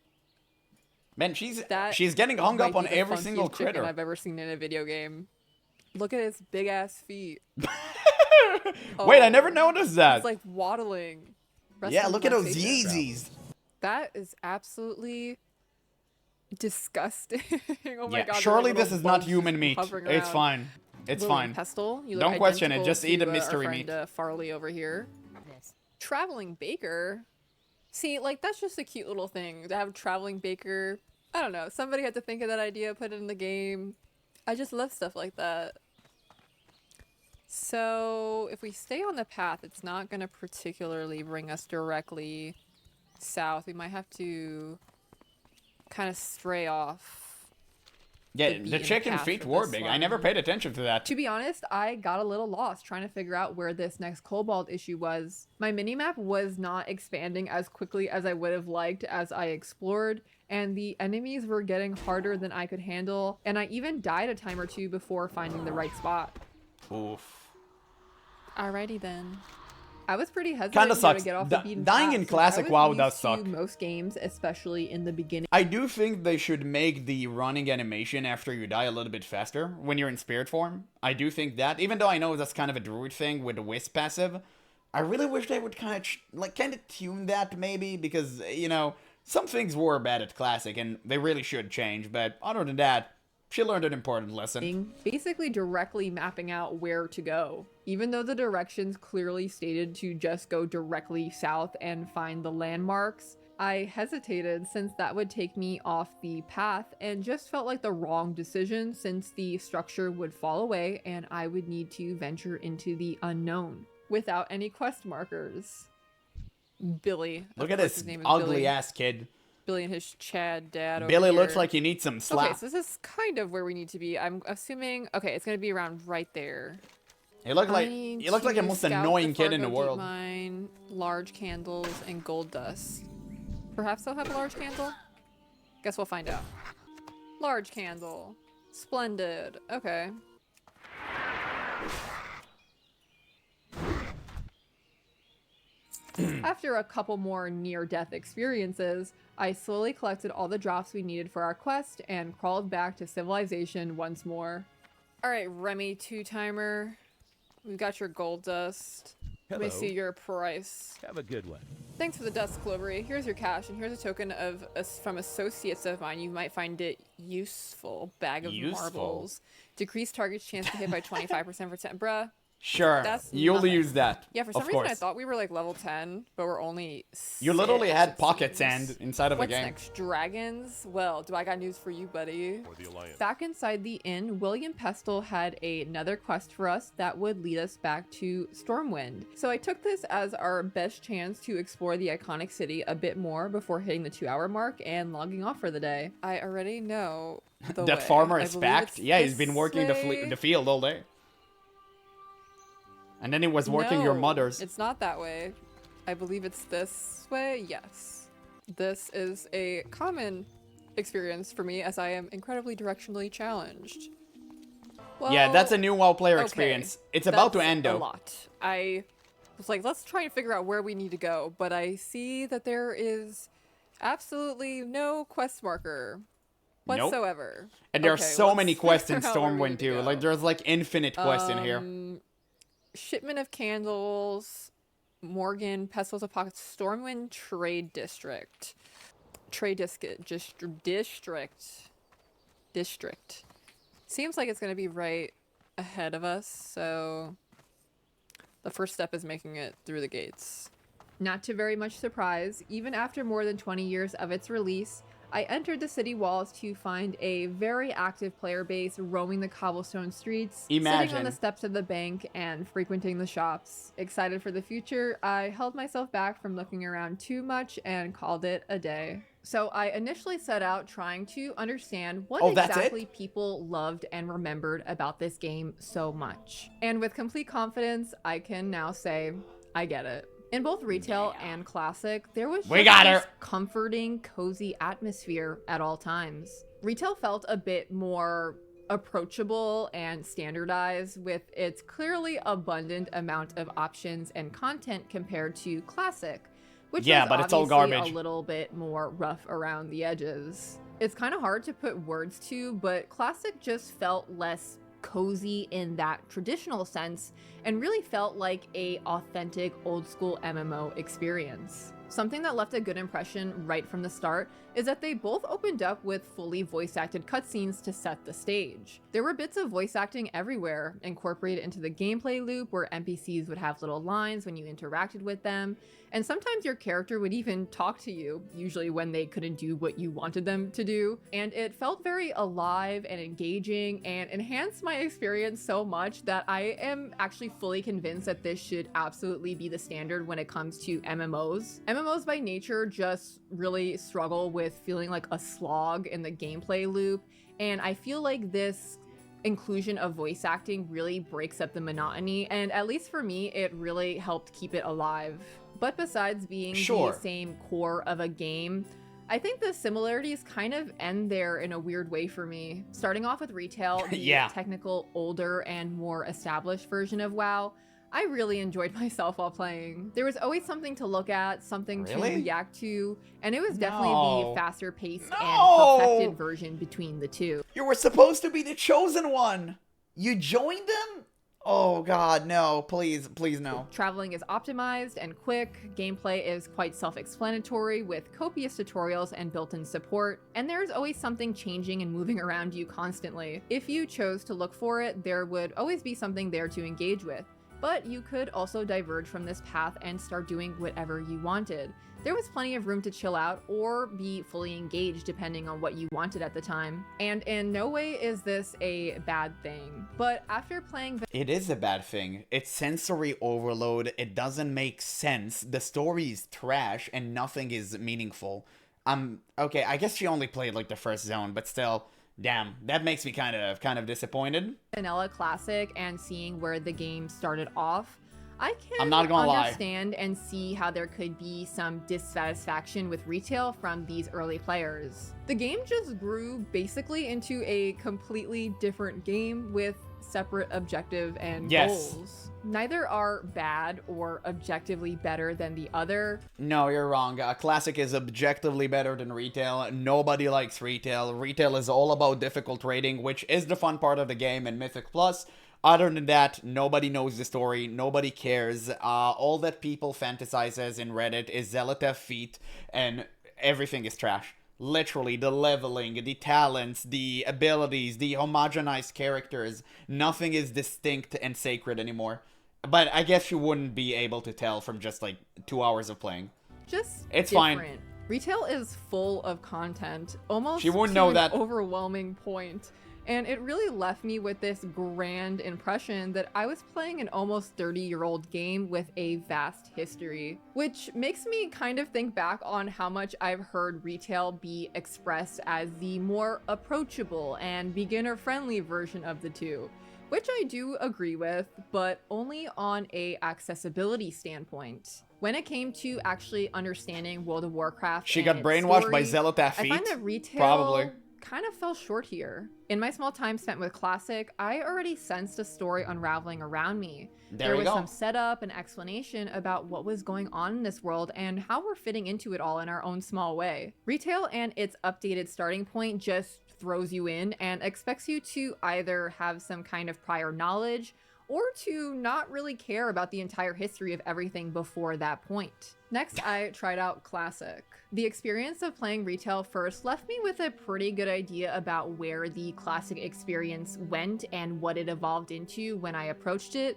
Man, she's That getting hung might up on be the every funkiest single chicken critter. I've ever seen in a video game. Look at its big ass feet. Wait, I Oh, never noticed that. It's like waddling. Yeah, Resting look at on those my face. Yeezys. That is absolutely disgusting. Oh my Yeah, god. there are surely little this is not bugs human just meat. hovering It's around. fine. It's Lily fine. Pestle, you Don't look question it, identical just eat to, the mystery our friend, meat. Farley over here. Traveling baker. See, like that's just a cute little thing to have a traveling baker. I don't know. Somebody had to think of that idea, put it in the game. I just love stuff like that. So if we stay on the path, it's not going to particularly bring us directly south. We might have to kind of stray off. Yeah, the the beaten chicken path feet for were this big. I one. never paid attention to that. To be honest, I got a little lost trying to figure out where this next kobold issue was. My minimap was not expanding as quickly as I would have liked as I explored, and the enemies were getting harder than I could handle, and I even died a time or two before finding the right spot. Oof. Alrighty then. I was pretty hesitant Kinda to sucks. get off the beaten Dying path, in since classic I was WoW used does to suck. most games, especially in the beginning. I do think they should make the running animation after you die a little bit faster when you're in spirit form. I do think that, even though I know that's kind of a druid thing with the wisp passive, I really wish they would kind of tune that maybe, because, you know, some things were bad at classic and they really should change, but other than that, she learned an important lesson. Basically directly mapping out where to go. Even though the directions clearly stated to just go directly south and find the landmarks, I hesitated since that would take me off the path and just felt like the wrong decision since the structure would fall away and I would need to venture into the unknown without any quest markers. Billy. Look at this ugly ass kid. Billy and his Chad dad over Billy here. looks like he needs some slap. Okay, so this is kind of where we need to be. I'm assuming, okay, it's gonna be around right there. He looked like the most annoying kid in the world. Mine, large candles, and gold dust. Perhaps they'll have a large candle? Guess we'll find out. Large candle. Splendid. Okay. After a couple more near-death experiences, I slowly collected all the drops we needed for our quest and crawled back to civilization once more. Alright, Remy two-timer. We've got your gold dust. Let me Hello. see your price. Have a good one. Thanks for the dust, Clovery. Here's your cash, and here's a token of from associates of mine. You might find it useful. Bag of marbles. Decrease target's chance to hit by 25% for 10. Bruh. Sure, you'll nothing. use that. Yeah, for some reason I thought we were like level 10, but we're only 6, You literally had pocket sand inside of a What's game. next? Dragons? Well, do I got news for you, buddy? Or the Alliance. Back inside the inn, William Pestle had another quest for us that would lead us back to Stormwind. So I took this as our best chance to explore the iconic city a bit more before hitting the 2-hour mark and logging off for the day. I already know the That way. farmer I is believe backed. it's Yeah, he's this been working way. the field all day. And then he was working your No, mother's. It's not that way. I believe it's this way. Yes. This is a common experience for me as I am incredibly directionally challenged. Well, Yeah, that's a new WoW player okay, experience. It's about to that's end a though. lot. I was like, let's try and figure out where we need to go, but I see that there is absolutely no quest marker whatsoever. And there are Okay, so many let's quests in figure out where we Stormwind need to too. go. Like there's like infinite quests in here. Shipment of candles, Morgan, Pestles of Pockets, Stormwind Trade District. District. Seems like it's going to be right ahead of us, so the first step is making it through the gates. Not to very much surprise, even after more than 20 years of its release, I entered the city walls to find a very active player base roaming the cobblestone streets, sitting on the steps of the bank, and frequenting the shops. Excited for the future, I held myself back from looking around too much and called it a day. So I initially set out trying to understand what exactly people loved and remembered about this game so much. And with complete confidence, I can now say, I get it. In both retail and classic, there was just this comforting, cozy atmosphere at all times. Retail felt a bit more approachable and standardized with its clearly abundant amount of options and content compared to classic, which was but it's all garbage. a little bit more rough around the edges. It's kind of hard to put words to, but classic just felt less cozy in that traditional sense and really felt like a authentic old school MMO experience. Something that left a good impression right from the start is that they both opened up with fully voice acted cutscenes to set the stage. There were bits of voice acting everywhere, incorporated into the gameplay loop where NPCs would have little lines when you interacted with them, and sometimes your character would even talk to you, usually when they couldn't do what you wanted them to do, and it felt very alive and engaging and enhanced my experience so much that I am actually fully convinced that this should absolutely be the standard when it comes to MMOs. MMOs by nature just really struggle with feeling like a slog in the gameplay loop, and I feel like this inclusion of voice acting really breaks up the monotony, and at least for me, it really helped keep it alive. But besides being the same core of a game, I think the similarities kind of end there in a weird way for me. Starting off with retail, the technical, older, and more established version of WoW, I really enjoyed myself while playing. There was always something to look at, something Really? to react to, and it was definitely No. the faster paced No. and perfected version between the two. You were supposed to be the chosen one. You joined them? Oh god, no. Please, please no. Traveling is optimized and quick, gameplay is quite self-explanatory with copious tutorials and built-in support, and there's always something changing and moving around you constantly. If you chose to look for it, there would always be something there to engage with. But you could also diverge from this path and start doing whatever you wanted. There was plenty of room to chill out or be fully engaged depending on what you wanted at the time. And in no way is this a bad thing. But after playing It is a bad thing. It's sensory overload. It doesn't make sense. The story is trash and nothing is meaningful. Okay, I guess she only played like the first zone, but still, damn, that makes me kind of disappointed. Vanilla Classic and seeing where the game started off, I can I'm not gonna lie. understand and see how there could be some dissatisfaction with retail from these early players. The game just grew basically into a completely different game with separate objective and goals. Neither are bad or objectively better than the other. No, you're wrong. Classic is objectively better than retail. Nobody likes retail. Retail is all about difficult raiding, which is the fun part of the game in Mythic Plus. Other than that, nobody knows the story, nobody cares. All that people fantasizes in Reddit is Zelotef feat, and everything is trash. Literally, the leveling, the talents, the abilities, the homogenized characters, nothing is distinct and sacred anymore. But I guess you wouldn't be able to tell from just like 2 hours of playing. It's fine. different. Retail is full of content, almost She wouldn't to know an that. overwhelming point. And it really left me with this grand impression that I was playing an almost 30-year-old game with a vast history, which makes me kind of think back on how much I've heard retail be expressed as the more approachable and beginner-friendly version of the two, which I do agree with, but only on a accessibility standpoint. When it came to actually understanding World of Warcraft, She and got its brainwashed by story, Zelotef I feat? find that retail Probably. kind of fell short here. In my small time spent with Classic, I already sensed a story unraveling around me. There we was go. some setup and explanation about what was going on in this world and how we're fitting into it all in our own small way. Retail and its updated starting point just throws you in and expects you to either have some kind of prior knowledge or to not really care about the entire history of everything before that point. Next, I tried out Classic. The experience of playing retail first left me with a pretty good idea about where the Classic experience went and what it evolved into when I approached it,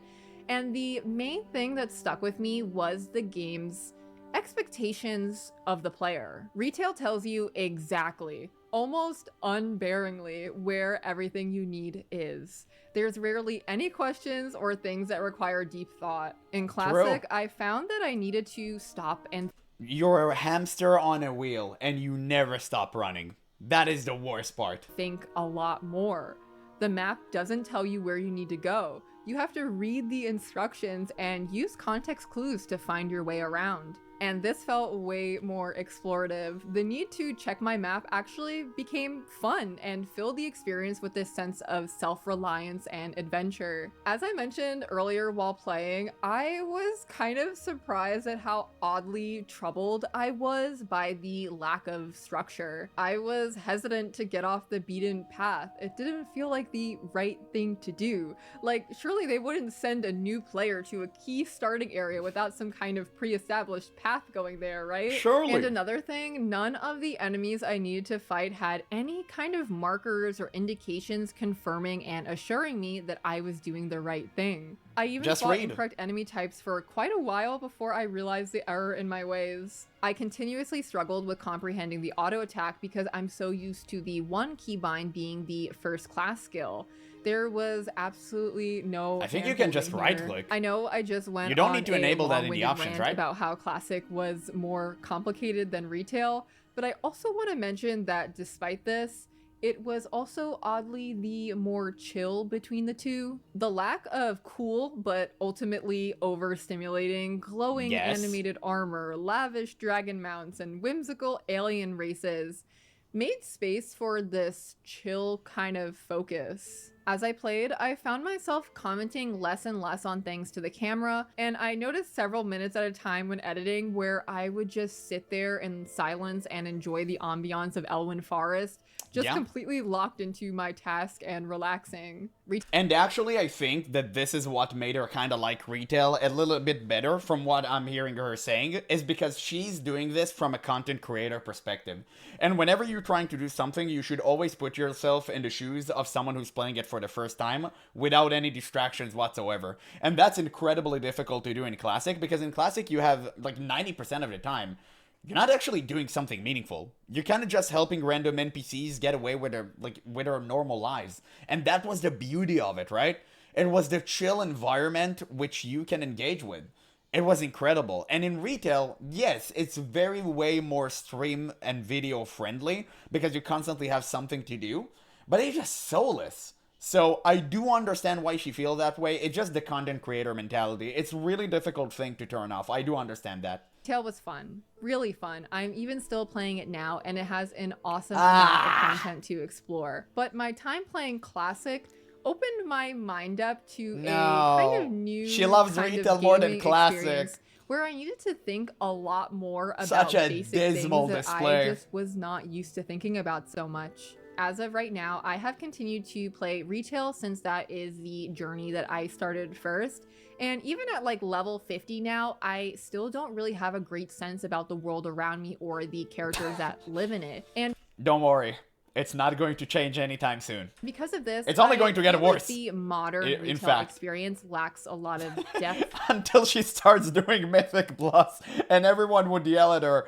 and the main thing that stuck with me was the game's expectations of the player. Retail tells you exactly, almost unbearingly, where everything you need is. There's rarely any questions or things that require deep thought. In Classic, True. I found that I needed to stop and You're a hamster on a wheel, and you never stop running. That is the worst part. think a lot more. The map doesn't tell you where you need to go. You have to read the instructions and use context clues to find your way around. And this felt way more explorative. The need to check my map actually became fun and filled the experience with this sense of self-reliance and adventure. As I mentioned earlier while playing, I was kind of surprised at how oddly troubled I was by the lack of structure. I was hesitant to get off the beaten path. It didn't feel like the right thing to do. Like, surely they wouldn't send a new player to a key starting area without some kind of pre-established path going there, right? Surely. And another thing, none of the enemies I needed to fight had any kind of markers or indications confirming and assuring me that I was doing the right thing. I even Just fought read. incorrect enemy types for quite a while before I realized the error in my ways. I continuously struggled with comprehending the auto attack because I'm so used to the one keybind being the first class skill. There was absolutely no I think you can just hand-holding here. right-click. I know I just went You don't on need to a enable that in the long-winded options, rant right? about how Classic was more complicated than retail, but I also want to mention that despite this, it was also oddly the more chill between the two. The lack of cool but ultimately overstimulating, glowing Yes. animated armor, lavish dragon mounts, and whimsical alien races made space for this chill kind of focus. As I played, I found myself commenting less and less on things to the camera, and I noticed several minutes at a time when editing where I would just sit there in silence and enjoy the ambiance of Elwyn Forest, just completely locked into my task and relaxing. And actually, I think that this is what made her kind of like retail a little bit better from what I'm hearing her saying, is because she's doing this from a content creator perspective. And whenever you're trying to do something, you should always put yourself in the shoes of someone who's playing it for the first time without any distractions whatsoever. And that's incredibly difficult to do in Classic, because in Classic you have like 90% of the time you're not actually doing something meaningful. You're kind of just helping random NPCs get away with their normal lives. And that was the beauty of it, right? It was the chill environment which you can engage with. It was incredible. And in retail, yes, it's very way more stream and video friendly because you constantly have something to do, but it's just soulless. So I do understand why she feels that way. It's just the content creator mentality. It's a really difficult thing to turn off. I do understand that. Retail was fun, really fun. I'm even still playing it now, and it has an awesome amount of content to explore. But my time playing Classic opened my mind up to a kind of new she loves kind retail of more than gaming Classic, experience where I needed to think a lot more about such a basic dismal things that display. I just was not used to thinking about so much. As of right now, I have continued to play retail since that is the journey that I started first. And even at like level 50 now, I still don't really have a great sense about the world around me or the characters that live in it. And don't worry, it's not going to change anytime soon. Because of this, it's only going to get worse. Like the modern retail experience lacks a lot of depth. Until she starts doing Mythic Plus and everyone would yell at her.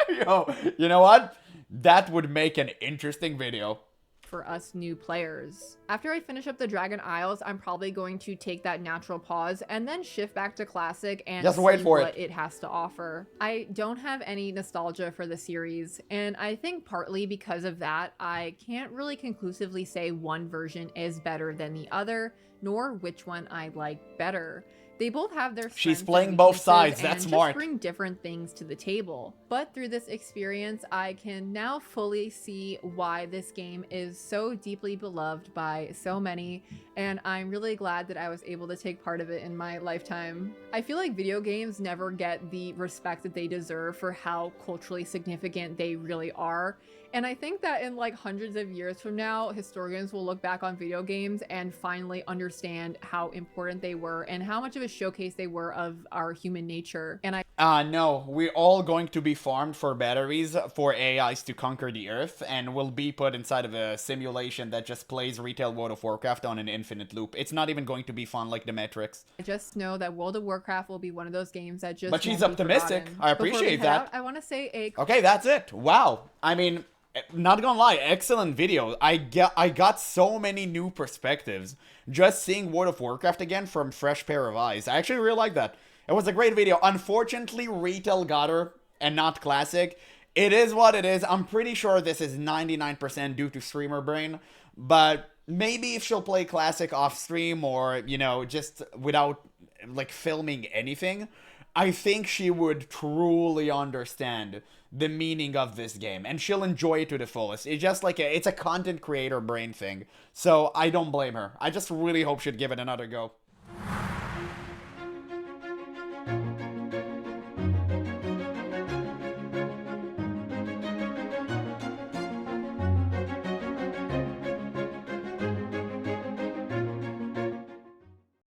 Yo, you know what? That would make an interesting video. For us new players. After I finish up the Dragon Isles, I'm probably going to take that natural pause and then shift back to Classic and just see wait for what it has to offer. I don't have any nostalgia for the series, and I think partly because of that, I can't really conclusively say one version is better than the other, nor which one I like better. They both have their strengths. She's playing both sides. That's smart. Just bring different things to the table. But through this experience, I can now fully see why this game is so deeply beloved by so many, and I'm really glad that I was able to take part of it in my lifetime. I feel like video games never get the respect that they deserve for how culturally significant they really are. And I think that in like hundreds of years from now, historians will look back on video games and finally understand how important they were and how much of a showcase they were of our human nature. And no, we're all going to be farmed for batteries for AIs to conquer the earth, and will be put inside of a simulation that just plays retail World of Warcraft on an infinite loop. It's not even going to be fun like the Matrix. I just know that World of Warcraft will be one of those games that just But she's optimistic. I appreciate that. I want to say okay, that's it. Wow. I mean, not gonna lie, excellent video. I got so many new perspectives just seeing World of Warcraft again from fresh pair of eyes. I actually really like that. It was a great video. Unfortunately, retail got her and not Classic. It is what it is. I'm pretty sure this is 99% due to streamer brain, but maybe if she'll play Classic off stream or, you know, just without like filming anything, I think she would truly understand the meaning of this game, and she'll enjoy it to the fullest. It's just like it's a content creator brain thing, so I don't blame her. I just really hope she'd give it another go.